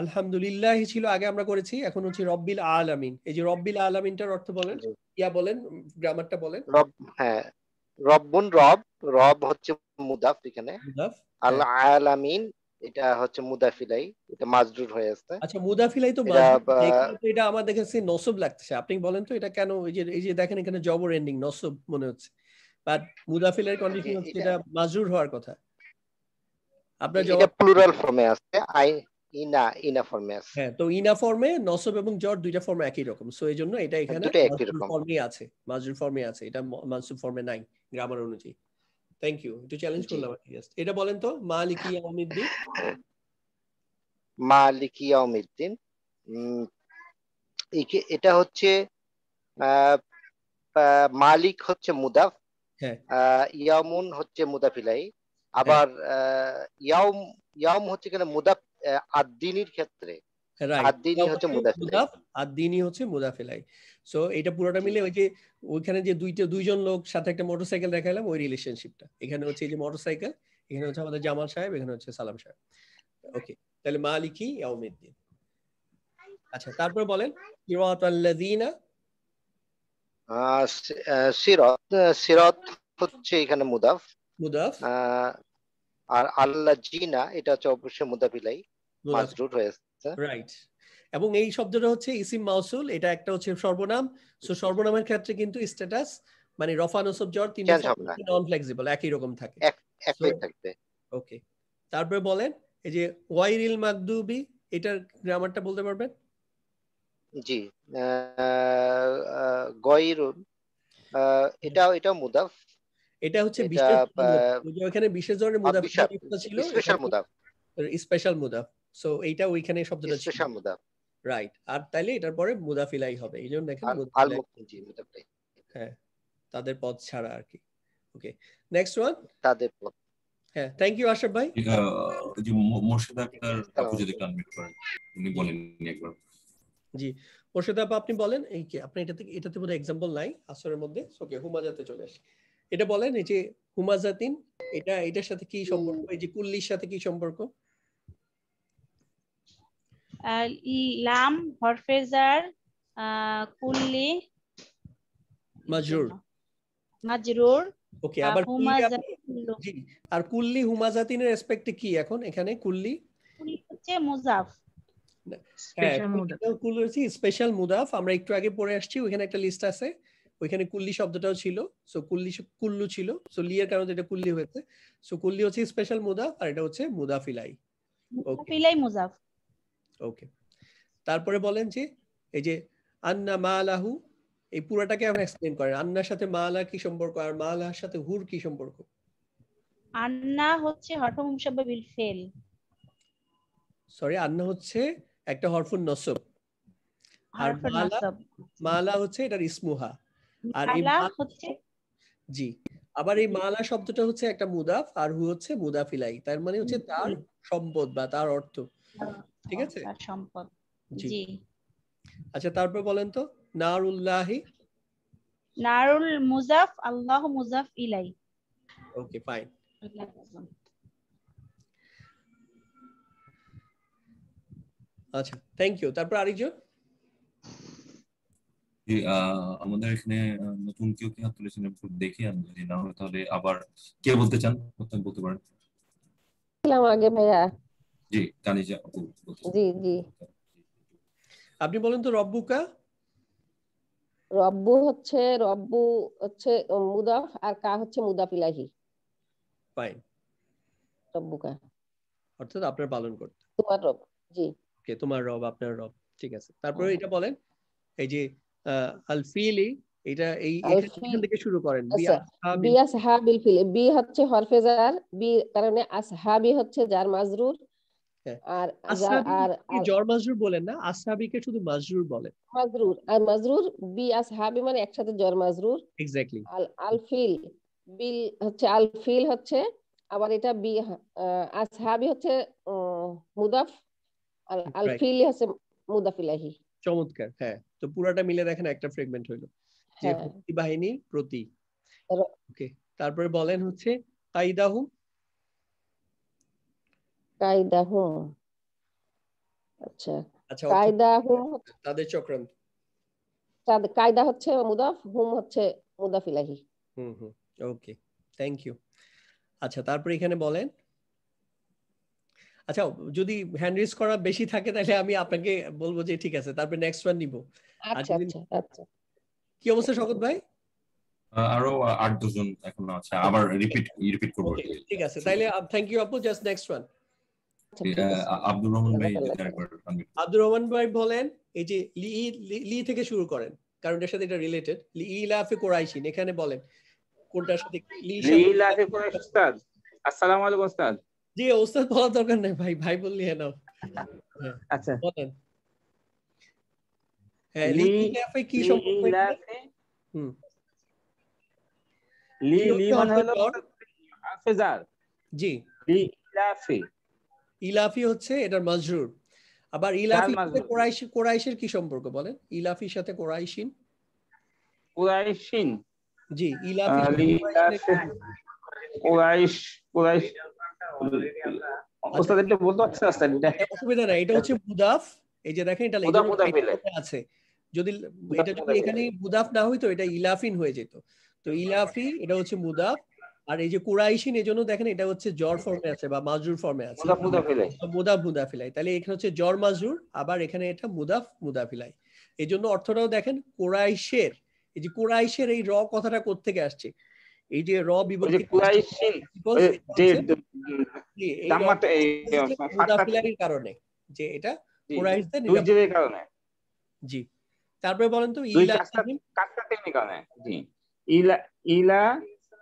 আলহামদুলিল্লাহ ছিল আগে আমরা করেছি, এখন হচ্ছে রব্বিল আলামিন। এই যে রব্বিল আলামিনটার অর্থ বলেন, ইয়া বলেন, গ্রামারটা বলেন। রব, হ্যাঁ, রব্বুন রব, রব হচ্ছে মুদাফ এখানে, আল আলামিন এটা হচ্ছে মুদাফিলাই, এটা মাজরুর হয়ে আছে। আচ্ছা মুদাফিলাই তো মাজরুর, এটা আমার দেখেছি নসব লাগতেছে, আপনি বলেন তো এটা কেন? এই যে দেখেন এখানে জবর এন্ডিং নসব মনে হচ্ছে, বাট মুদাফিলের কন্ডিশন হচ্ছে এটা মাজরুর হওয়ার কথা। আপনার জবাব প্লুরাল ফর্মে আছে, ইনা ফর্মে আছে। হ্যাঁ, তো ইনা ফর্মে নসব এবং জর দুইটা ফর্মে একই রকম, সো এই জন্য এটা এখানে ফর্মে আছে, মাজরুর ফর্মে আছে, এটা মানসুব ফর্মে নাই গ্রামার অনুযায়ী। থ্যাংক ইউ, একটু চ্যালেঞ্জ করলাম আর কি। এটা বলেন তো মালিকি ইয়াউমিদ্দিন। মালিকি ইয়াউমিদ্দিন, এটা হচ্ছে মালিক হচ্ছে মুদাফ, ইয়ামুন হচ্ছে মুদাফিলাই, আবার ইয়াউম হচ্ছে এখানে মুদাফ আদ-দীনির ক্ষেত্রে, আদ-দীনি হচ্ছে মুদাফিলাই, আদ-দীনি হচ্ছে মুদাফিলাই। সো এটা পুরোটা মিলে ওই যে ওইখানে যে দুইজন লোক সাথে একটা মোটরসাইকেল দেখাইলাম, ওই রিলেশনশিপটা এখানে হচ্ছে। এই যে মোটরসাইকেল, এখানে হচ্ছে আমাদের জামাল সাহেব, এখানে হচ্ছে সালাম সাহেব। ওকে, তাহলে মালিকি ইয়াউমিদ্দিন। আচ্ছা, তারপর বলেন সিরাতাল্লাযিনা। সিরাত হচ্ছে এখানে মুদাফ, আর আল্লাযিনা এটা হচ্ছে অবশ্যই মুদাফিলাই, মাজরুর হয়েছে, রাইট। এবং এই শব্দটা হচ্ছে ইসিম মাউসুল, এটা একটা হচ্ছে সর্বনাম। সো সর্বনামের ক্ষেত্রে কিন্তু স্ট্যাটাস মানে রফা নসব জর তিন নন ফ্লেক্সিবল একই রকম থাকে, একই থাকবে। ওকে, তারপরে বলেন এই যে ওয়াইরিল মাগদুবি, এটার গ্রামারটা বলতে পারবেন? জি, গয়রুন, এটা মুদাফ, এটা হচ্ছে বিশেষ, ওইখানে বিশেষ ধরনের মুদাফ ছিল, স্পেশাল মুদাফ, স্পেশাল মুদাফ। সো এইটা ওইখানে শব্দটা ছিল স্পেশাল মুদাফ, রাইট। আর তাইলে এটার পরে মুদাফিলাই হবে, এইজন্য দেখেন হ্যাঁ, তাদের পদ ছাড়া আর কি। ওকে, নেক্সট ওয়ান, তাদের পদ। হ্যাঁ, থ্যাংক ইউ আশরাফ ভাই। যে মোর্শেদ আক্তার আপু যদি আনমিউট করেন, উনি বলেন একবার। জি, মোর্শেদ আপু আপনি বলেন। এই কি আপনি এটাতে বোধহয় এক্সাম্পল নাই আসরের মধ্যে। ওকে, হুমাজাতে চলে আসি। এটা বলেন এই যে হুমাজাতিন, এটার সাথে কি সম্পর্ক? এই যে কুল্লির সাথে কি সম্পর্ক? লাম হরফে জার, কুল্লি মাজরুর। ওকে, আবার জি, আর কুল্লি হুমাজাতিনের রেসপেক্টে কি এখন এখানে? কুল্লি হচ্ছে মুজাফ, কুল্লি হচ্ছে স্পেশাল মুদাফ। আমরা একটু আগে পড়ে আসছি, ওখানে একটা লিস্ট আছে, ওইখানে কুল্লি শব্দটাও ছিল। সো কুল্লু ছিল, সো লিয়ার কারণে এটা কুল্লি হয়েছে। সো কুল্লি হচ্ছে স্পেশাল মুদাফ, আর এটা হচ্ছে মুদাফিলাই, মুদাফিলাই মুজাফ। ওকে, তারপরে বলেন যে এই যে আন্না মালাহু, এই পুরোটাকে আপনি এক্সপ্লেইন করেন। আন্নার সাথে মালা কি সম্পর্ক, আর মালার সাথে হুর কি সম্পর্ক? আন্না হচ্ছে হরফ মুশাব্বা বিল ফেল। সরি, আন্না হচ্ছে একটা হরফুন নসব, আর মালা হচ্ছে এটার ইসমুহা। আর এই হচ্ছে জি, আবার এই মালা শব্দটা হচ্ছে একটা মুদাফ, আর হু হচ্ছে মুদাফিলাই, তার মানে হচ্ছে তার সম্পদ বা তার অর্থ। ঠিক আছে, তার সম্পদ। জি, আচ্ছা, তারপর বলেন তো নারুল্লাহি। নারুল মুজাফ, আল্লাহ মুজাফ ইলাই। ওকে, ফাইন। আচ্ছা, থ্যাংক ইউ। তারপর আরেকজন। আমাদের এখানে নতুন কেউ কি হাত তুলেছেন দেখি, আমি যদি না হয় তাহলে আবার কে বলতে চান বলতে পারেন। আগে ভাইয়া। জি, কানিজা আপু। জি জি, আপনি বলেন তো রব্বুকা। রব্বু হচ্ছে মুদাফ, আর কা হচ্ছে মুদাফ ইলাহি। ফাইন, রব্বুকা অর্থাৎ আপনার পালন করতে, তোমার রব। জি, ওকে, তোমার রব, আপনার রব, ঠিক আছে। তারপরে এটা বলেন এই যে আল ফিলি, এটা এখান থেকে শুরু করেন। বি আসহাবিল ফিল, বি হচ্ছে হরফে জার, বি কারণে আসহাবি হচ্ছে জার মাজরুর। আর জর মাজরুর বলেন না, আসহাবিকে শুধু মাজরুর বলেন। মাজরুর, আর মাজরুর বি আসহাবি মানে একসাথে জর মাজরুর। এক্স্যাক্টলি। আল ফিল বিল হচ্ছে, আল ফিল হচ্ছে আবার এটা বি আসহাবি হচ্ছে মুদাফ আর আল ফিল হচ্ছে মুদাফ ইলাইহি। চমৎকার। হ্যাঁ, তো পুরাটা মিলে দেখেন একটা ফ্রেগমেন্ট হইলো যে বাহিনীর প্রতি। ওকে, তারপরে বলেন হচ্ছে কাইদাহু। কাইদাহু, আচ্ছা কাইদাহু তাদের চক্রান্ত। কায়দা হচ্ছে মুদাফ, হুম হচ্ছে মুদাফ ইলাইহি। ওকে, থ্যাংক ইউ। আচ্ছা, তারপরে এখানে বলেন, আচ্ছা যদি হ্যান্ড রেজ করা বেশি থাকে তাহলে আমি আপনাকে বলবো যে ঠিক আছে, তারপরে নেক্সট ওয়ান নিব। আচ্ছা আচ্ছা আচ্ছা, কি অবস্থা শওকত ভাই? আরো 8-10 জন এখন আছে, আবার রিপিট করব। ঠিক আছে, তাইলে থ্যাংক ইউ আপু, just next one. Abdur Rahman ভাই, আব্দুর রহমান ভাই বলেন, এই যে লি থেকে শুরু করেন কারণ এর সাথে এটা রিলেটেড। লি ইলাফি কুরাইশিন, এখানে বলেন কোনটার সাথে লি ইলাফি কুরাইশ। উস্তাদ আসসালামু আলাইকুম। উস্তাদ জি, ওস্তাদ বলার দরকার নাই ভাই, ভাই বললি হ্যাঁ। আচ্ছা বলেন। হ্যাঁ, লি ইলাফি কি সম্পর্ক? লি মানে হলো হাফেজার। জি, লি ইলাফি, ইলাফি হচ্ছে এটার মাজরুর। আবার ইলাফির সাথে কুরাইশের কি সম্পর্ক বলেন? ইলাফির সাথে কুরাইশিন। জি, ইলাফি কুরাইশ ওস্তাদ এটা বলতে পারছেন ওস্তাদ? এটা অসুবিধা নাই, এটা হচ্ছে মুদাফ। এই যে দেখেন এটা আছে, যদি এটা যদি এখানে মুদাফ না হইতো এটা ইলাফিন হয়ে যেত। তো ইলাফি এটা হচ্ছে মুদাফ, আর এই যে কুরাইশিন এজন্য দেখেন এটা হচ্ছে জর ফর্মে আছে বা মাজরুর ফর্মে আছে, মুদাফ মুদাফিলাই। তাহলে এখানে হচ্ছে জর মাজরুর, আবার এখানে এটা মুদাফ মুদাফিলাই। এজন্য অর্থটাও দেখেন কুরাইশের, এই যে কুরাইশের এই র কথাটা কোত্থেকে আসছে? এই যে র বিভক্তি কুরাইশিন মুদাফিলাইর কারণে, যে এটা কুরাইশদের দুইজনের কারণে। জি, তারপরে বলেন তো ইলা কাজটার কারণে। জি, ইলা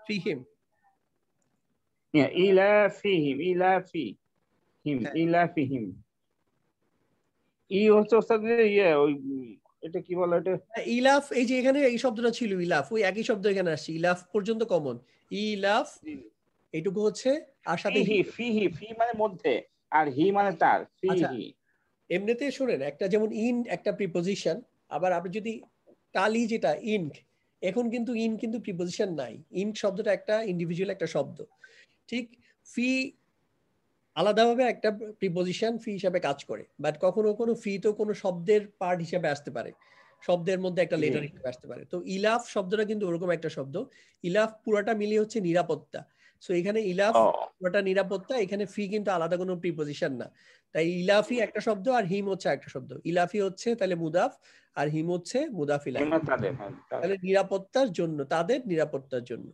ফিহিম, ইলা ফিহিম ই হচ্ছে ওস্তাদ ওই এটা কি বলে এটা ইলাফ। এই যে এখানে এই শব্দটা ছিল ইলাফ, ওই একই শব্দ এখানে আসছে, ইলাফ পর্যন্ত কমন। ইলাফ এইটুকু হচ্ছে, আর সাথে ফি মানে মধ্যে, আর হি মানে তার। এমনিতে শুনেন, একটা যেমন ইন একটা প্রিপোজিশন, আবার আপনি যদি কালি যেটা ইনক, এখন কিন্তু ইন কিন্তু প্রিপোজিশন নাই। ইনক শব্দটা একটা ইন্ডিভিজুয়াল একটা শব্দ, ঠিক? ফি আলাদাভাবে একটা প্রিপোজিশন ফি হিসাবে কাজ করে, বাট কখনো কোনো ফি তো কোনো শব্দের পার্ট হিসাবে আসতে পারে, শব্দের মধ্যে একটা লেটার হিসেবে আসতে পারে। তো ইলাফ শব্দটা কিন্তু ওরকম একটা শব্দ। ইলাফ পুরোটা মিলিয়ে হচ্ছে নিরাপত্তা। সো এখানে ইলাফ পুরোটা নিরাপত্তা, এখানে ফি কিন্তু আলাদা কোনো প্রিপোজিশন না। তাই ইলাফি একটা শব্দ আর হিম হচ্ছে একটা শব্দ। ইলাফি হচ্ছে তাহলে মুদাফ, আর হিম হচ্ছে মুদাফিলাই, তাহলে নিরাপত্তার জন্য, তাদের নিরাপত্তার জন্য।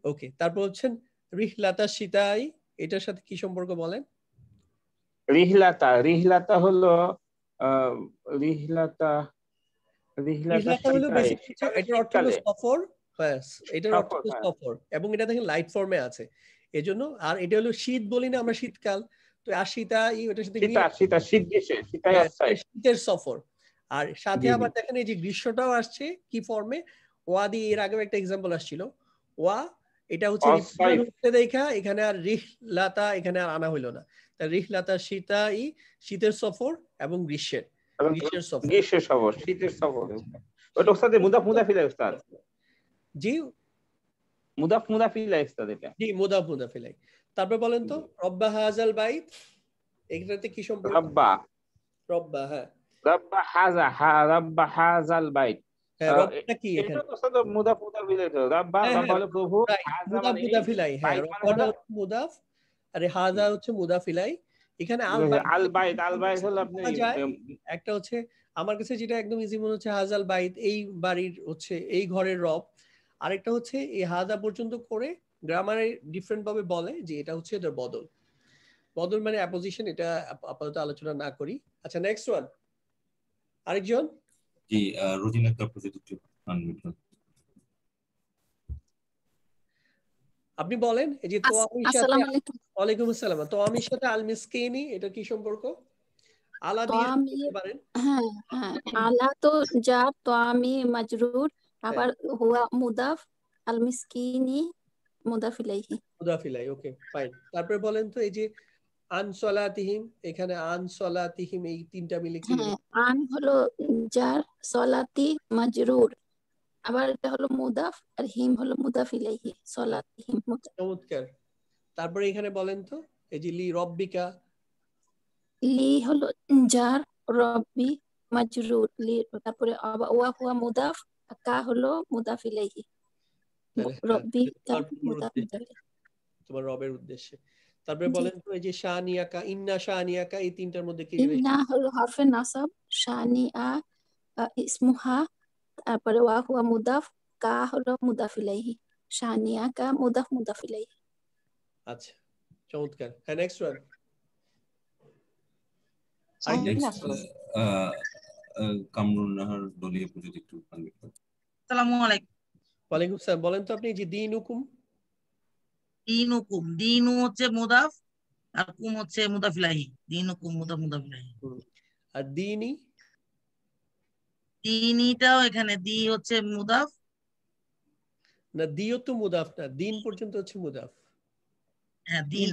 ওকে, তারপর হচ্ছেন রিহলাতা শীতাই, এটার সাথে কি সম্পর্ক বলেন? রিহলাতা হলো রিহলাতা হলো এটার অর্থ হলো সফর। এটার অর্থ হলো সফর, এবং এটা দেখেন লাইট ফর্মে আছে এজন্য। আর এটা হলো শীত বলি না আমরা, শীতকাল। তো আর শীতাই ওটার সাথে শীতের সফর। আর সাথে আবার দেখেন এই যে গ্রীষ্মটাও আসছে কি ফর্মে? ওয়া দিয়ে, এর আগেও একটা এক্সাম্পল আসছিল ওয়া, এটা হচ্ছে দেখা, এখানে আর রিহলাতা এখানে আর আনা হইলো না। তা রিহলাতা শীতাই, শীতের সফর, এবং গ্রীষ্মের সফর, শীতের সফর। ওটা ওস্তাদ মুদাফ মুদাফিলাই উস্তাদ। জি, মুদাফ মুদাফিলাই উস্তাদ এটা। জি, মুদাফ মুদাফিলাই। তারপর বলেন তো রব্বা হাযাল বাইত, এটাতে কি সম্পর্ক? রব্বা, হ্যাঁ, রব্বা হাযাল বাইত। হ্যাঁ, রব্বাটা কি এখানে? এটা তো মুদাফ মুদাফিলাই তো। রব্বা হলো প্রভু, মুদাফ মুদাফিলাই। হ্যাঁ, রব্বাটা মুদাফ, আর হাযা হচ্ছে মুদাফিলাই। এখানে আল বাইত হলো আপনি একটা হচ্ছে, আমার কাছে যেটা একদম ইজি মনে হচ্ছে হাযাল বাইত, এই বাড়ির হচ্ছে এই ঘরের রব। আরেকটা হচ্ছে এই হাযা পর্যন্ত করে গ্রামারে ডিফারেন্ট ভাবে বলে যে এটা হচ্ছে এটার বদল। বদল মানে অ্যাপোজিশন, এটা আপাতত আলোচনা না করি। আচ্ছা, নেক্সট ওয়ান আরেকজন। জি, রুজিনা তারপরে আপনি বলেন এই যে তোয়ামির সাথে, ওয়ালাইকুম আসসালাম, তোয়ামির সাথে আল মিসকিনি এটা কি সম্পর্ক? আলা দিয়ে পারেন। হ্যাঁ হ্যাঁ, আলা তো জার, তোয়ামি মাজরুর, আবার হুয়া মুদাফ, আল মিসকিনি মুদাফ ইলাইহি। মুদাফ ইলাইহি, ওকে ফাইন। তারপরে বলেন তো এই যে আন সলাতিহিম, এখানে আন সলাতিহিম এই তিনটা মিলে কি? আন হলো জার, সলাতি মাজরুর, আবার এটা হলো মুদাফ, আর হিম হলো মুদাফ ইলাইহি। সলাতিহিম মুদাফ। চমৎকার। তারপরে এখানে বলেন তো এই যে লি রব্বিকা, লি হলো জার, রব্বি মাজরুর, লি, তারপরে ওয়া হুয়া মুদাফ, কা হলো মুদাফ ইলাইহি। রব্বি কা মুদাফ ইলাইহি, তোমার রবের উদ্দেশ্যে। তারপরে বলেন তো এই যে শানিয়াকা, ইন্না শানিয়াকা, এই তিনটার মধ্যে কি? ইন্না হলো হরফে নাসাব, শানিআ ইসমুহা, তারপরে ওয়া হুয়া মুদাফ, কা হলো মুদাফ ইলাইহি। শানিয়াকা মুদাফ মুদাফ ইলাইহি। আচ্ছা চমৎকার। হ্যাঁ নেক্সট ওয়ান। কামরুন নাহার দলীয় প্রযোজক একটু আনমিট করুন। আসসালামু আলাইকুম। ওয়ালাইকুম আসসালাম। বলেন তো আপনি যে দীনুকুম। দীনুকুম, দীনু হচ্ছে মুদাফ আর কুম হচ্ছে মুদাফ ইলাইহি। দীনুকুম মুদাফ মুদাফ ইলাইহি। আর দীনি, দীনিটাও এখানে দি হচ্ছে মুদাফ না, দিও তো মুদাফ না, দিন পর্যন্ত হচ্ছে মুদাফ। হ্যাঁ দিন।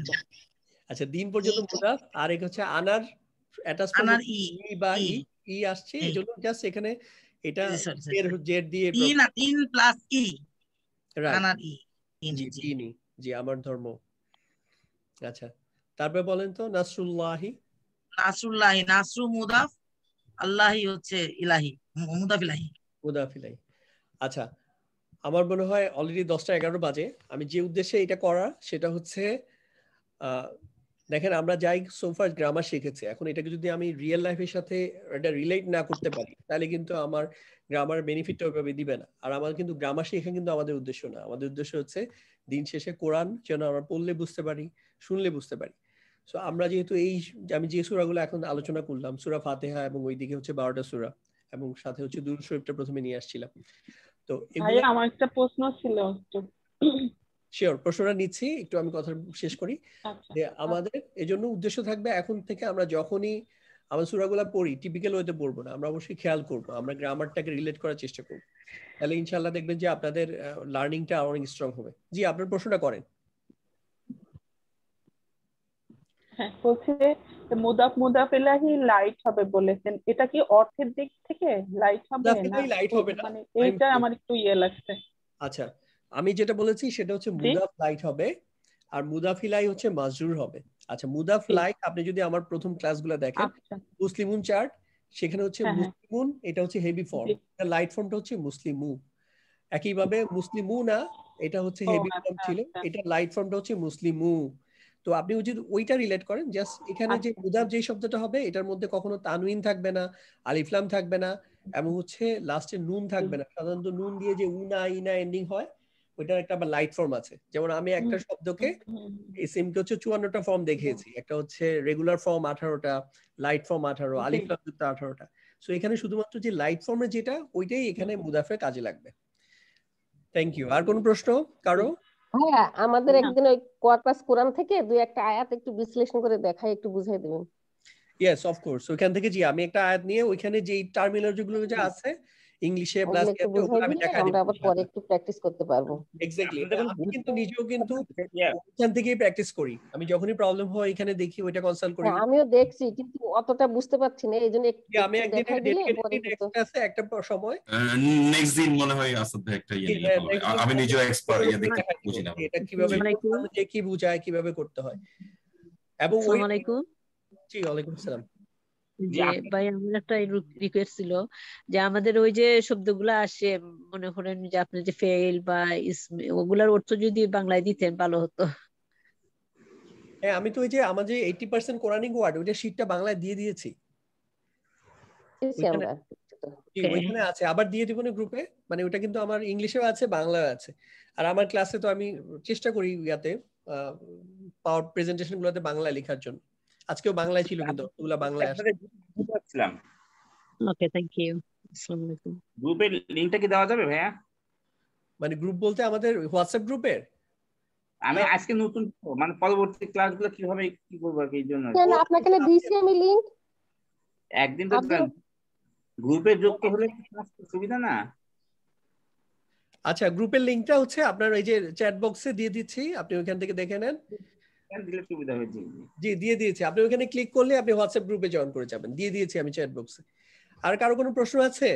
আচ্ছা দিন পর্যন্ত মুদাফ, আর এক হচ্ছে আনার অ্যাটাচমেন্ট ই বা ই আসছে, এজন্য জাস্ট এখানে এটা এর জেড দিয়ে দিন, দিন প্লাস ই, রাইট, আনার ই, দিনি, জি আমার ধর্ম। আচ্ছা তারপরে বলেন তো নাসরুল্লাহি। নাসরুল্লাহি, নাসরু মুদাফ, আল্লাহি হচ্ছে ইলাহি, মুদাফ ইলাহি। মুদাফ ইলাহি। আচ্ছা আমার মনে হয় অলরেডি 10টা 11 বাজে। আমি যে উদ্দেশ্যে এটা করা সেটা হচ্ছে দেখেন আমরা যাই সোফার গ্রামার শিখেছি, এখন এটাকে যদি আমি রিয়েল লাইফের সাথে এটা রিলেট না করতে পারি তাহলে কিন্তু আমার গ্রামার বেনিফিটটা ওইভাবে দিবে না। আর আমার কিন্তু গ্রামার শেখা কিন্তু আমাদের উদ্দেশ্য না, আমাদের উদ্দেশ্য হচ্ছে দিন শেষে কোরআন যেন আমরা পড়লে বুঝতে পারি, শুনলে বুঝতে পারি। সো আমরা যেহেতু এই আমি যে সূরাগুলো এখন আলোচনা করলাম, সূরা ফাতিহা এবং ওইদিকে হচ্ছে 12টা সূরা এবং সাথে হচ্ছে দুরূদ শরীফটা প্রথমে নিয়ে আসছিলাম। তো আমার একটা প্রশ্ন ছিল, শিওর প্রশ্নটা নিচ্ছি, একটু আমি কথা শেষ করি। যে আমাদের এজন্য উদ্দেশ্য থাকবে এখন থেকে আমরা যখনই আমরা সূরাগুলো পড়ি টিপিক্যাল ওয়েতে পড়বো না, আমরা অবশ্যই খেয়াল করবো, আমরা গ্রামারটাকে রিলেট করার চেষ্টা করব, তাহলে ইনশাআল্লাহ দেখবেন যে আপনাদের লার্নিংটা অনেক স্ট্রং হবে। জি আপনার প্রশ্নটা করেন। হ্যাঁ বলছি মুদাফ মুদাফ ইলাহি লাইট হবে বলেছেন, এটা কি অর্থের দিক থেকে লাইট হবে না? লাইট হবে না, মানে এইটা আমার একটু লাগছে। আচ্ছা আমি যেটা বলেছি সেটা হচ্ছে মুদাফ লাইট হবে আর মুদাফ ইলাহি হচ্ছে মাজরুর হবে। আচ্ছা মুদাফ লাইট আপনি যদি আমার প্রথম ক্লাসগুলো দেখেন মুসলিমুন চার্ট, সেখানে হচ্ছে মুসলিমুন এটা হচ্ছে হেভি ফর্ম, এটা লাইট ফর্মটা হচ্ছে মুসলিমু। একইভাবে মুসলিমু না এটা হচ্ছে হেভি ফর্ম ছিল, এটা লাইট ফর্মটা হচ্ছে মুসলিমু। তো আপনি যদি ওইটা রিলেট করেন জাস্ট এখানে যে মুদাফ যে শব্দটা হবে এটার মধ্যে কখনো তানউইন থাকবে না, আলিফ লাম থাকবে না এবং হচ্ছে লাস্টে নুন থাকবে না। সাধারণত নুন দিয়ে যে উনা ইনা এন্ডিং হয় ওইটার একটা আবার লাইট ফর্ম আছে। যেমন আমি একটা শব্দকে ইসমকে হচ্ছে 54টা ফর্ম দেখিয়েছি, একটা হচ্ছে রেগুলার ফর্ম 18টা, লাইট ফর্ম 18, আলিফ লাম যুক্ত 18টা। সো এখানে শুধুমাত্র যে লাইট ফর্মের যেটা ওইটাই এখানে মুদাফের কাজে লাগবে। Thank you. আর কোন প্রশ্ন কারো? হ্যাঁ আমাদের একদিন ওই কর্পাস কোরআন থেকে দুই একটা আয়াত একটু বিশ্লেষণ করে দেখাই, একটু বুঝাই দিবেন? Yes of course. ওখান থেকে জি আমি একটা আয়াত নিয়ে ওইখানে যে টার্মিনোলজি গুলো যা আছে ইংলিশে প্লাস আমি দেখাই দিব, আমরা আবার পরে একটু প্র্যাকটিস করতে পারবো। এক্স্যাক্টলি। আমি কিন্তু নিজেও কিন্তু ওখান থেকেই প্র্যাকটিস করি, আমি যখনই প্রবলেম হয় এখানে দেখি ওইটা কনসাল্ট করি। আমিও দেখছি কিন্তু অতটা বুঝতে পারছি না, এইজন্য একটু আমি একদিন নেক্সট ক্লাসে একটা সময় নেক্সট দিন মনে হয় আসাদ ভাই একটা ইয়ে নিলে হবে, আমি নিজেও এক্সপার্ট ইয়ে দেখতে বুঝি না এটা কিভাবে যে কি বুঝায় কিভাবে করতে হয়। এবং আসসালামু আলাইকুম। জি ওয়ালাইকুম আসসালাম। যে ভাই আমার একটা রিকোয়েস্ট ছিল যে আমাদের ওই যে শব্দগুলো আসে মনে করেন যে আপনি যে ফেল বা ওগুলার অর্থ যদি বাংলায় দিতেন ভালো হতো। হ্যাঁ আমি তো ওই যে আমাদের 80% কোরআনিক ওয়ার্ড ওইটা শীটটা বাংলায় দিয়ে দিয়েছি, ওইখানে আছে, আবার দিয়ে দিব না গ্রুপে। মানে ওটা কিন্তু আমার ইংলিশেও আছে বাংলায় আছে। আর আমার ক্লাসে তো আমি চেষ্টা করি ইয়াতে পাওয়ার প্রেজেন্টেশন গুলোতে বাংলায় লেখার জন্য। আজকেও বাংলায় ছিল কিন্তু ওগুলা বাংলায় আসছে। Okay thank you. আসসালামু আলাইকুম। গ্রুপের লিংকটা কি দেওয়া যাবে ভাইয়া? মানে গ্রুপ বলতে আমাদের হোয়াটসঅ্যাপ গ্রুপের? আমি আজকে নতুন মানে পরবর্তী ক্লাসগুলো কিভাবে কি করব এই জন্য আপনাকে দিয়েছি আমি লিংক। একদিন তো গ্রুপে যুক্ত হলে সুবিধা না? আচ্ছা, গ্রুপের লিংকটা হচ্ছে আপনার এই যে চ্যাট বক্সে দিয়ে দিচ্ছি, আপনি ওখান থেকে দেখে নেন। জি দিয়ে দিয়েছি, আপনি ওখানে ক্লিক করলে আপনি হোয়াটসঅ্যাপ গ্রুপে জয়েন করে যাবেন। দিয়ে দিয়েছি আমি চ্যাট বক্সে। আর কারো কোনো প্রশ্ন আছে?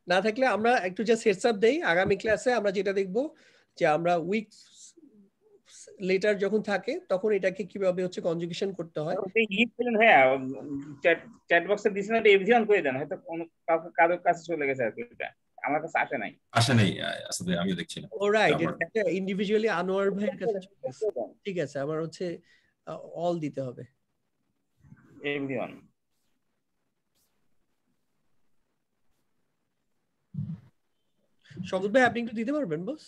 না থাকলে আমরা একটু জাস্ট হেডস আপ দেই। আগামী ক্লাসে আমরা যেটা দেখব যে আমরা উইক লেটার যখন থাকে তখন এটাকে কিভাবে হচ্ছে কনজুগেশন করতে হয়। হ্যাঁ, চ্যাট বক্সে দিছেন, এটা এভরিওয়ান করে দেন, হয়তো কারো কাছে চলে গেছে আর কি। এটা আমার কাছে আসে নাই আসলে আমি দেখছি না। অলরাইট, এটা ইন্ডিভিজুয়ালি আনোয়ার ভাইয়ের কাছে চলে গেছে। ঠিক আছে, আমার হচ্ছে অল দিতে হবে এভরিওয়ান। শকত ভাই আপনি একটু দিতে পারবেন বস?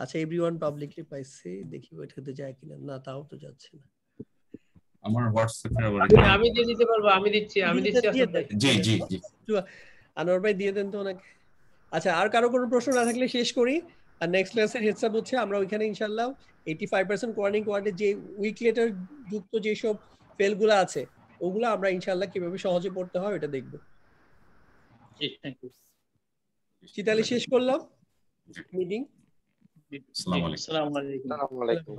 আচ্ছা, এভরিওয়ান পাবলিকলি পাইছে, দেখি ওইটাতে যায় কিনা। না, তাও তো যাচ্ছে না আমার হোয়াটসঅ্যাপে। আমি দিয়ে দিতে পারবো, আমি দিচ্ছি জি জি জি আনোয়ার ভাই দিয়ে দেন তো ওনাকে। আচ্ছা, আর কারো কোনো প্রশ্ন না থাকলে শেষ করি। আর নেক্সট ক্লাসের হেডস আপ হচ্ছে আমরা ওইখানে ইনশাআল্লাহ 85% কোয়ার্নিং কোয়ার্ডে যে উইক লেটার যুক্ত যেসব ফেলগুলো আছে ওগুলো আমরা ইনশাআল্লাহ কিভাবে সহজে পড়তে হয় এটা দেখব। জি, থ্যাংক ইউ। চিতালি শেষ করলাম মিটিং। আসসালামু আলাইকুম। আসসালামু আলাইকুম।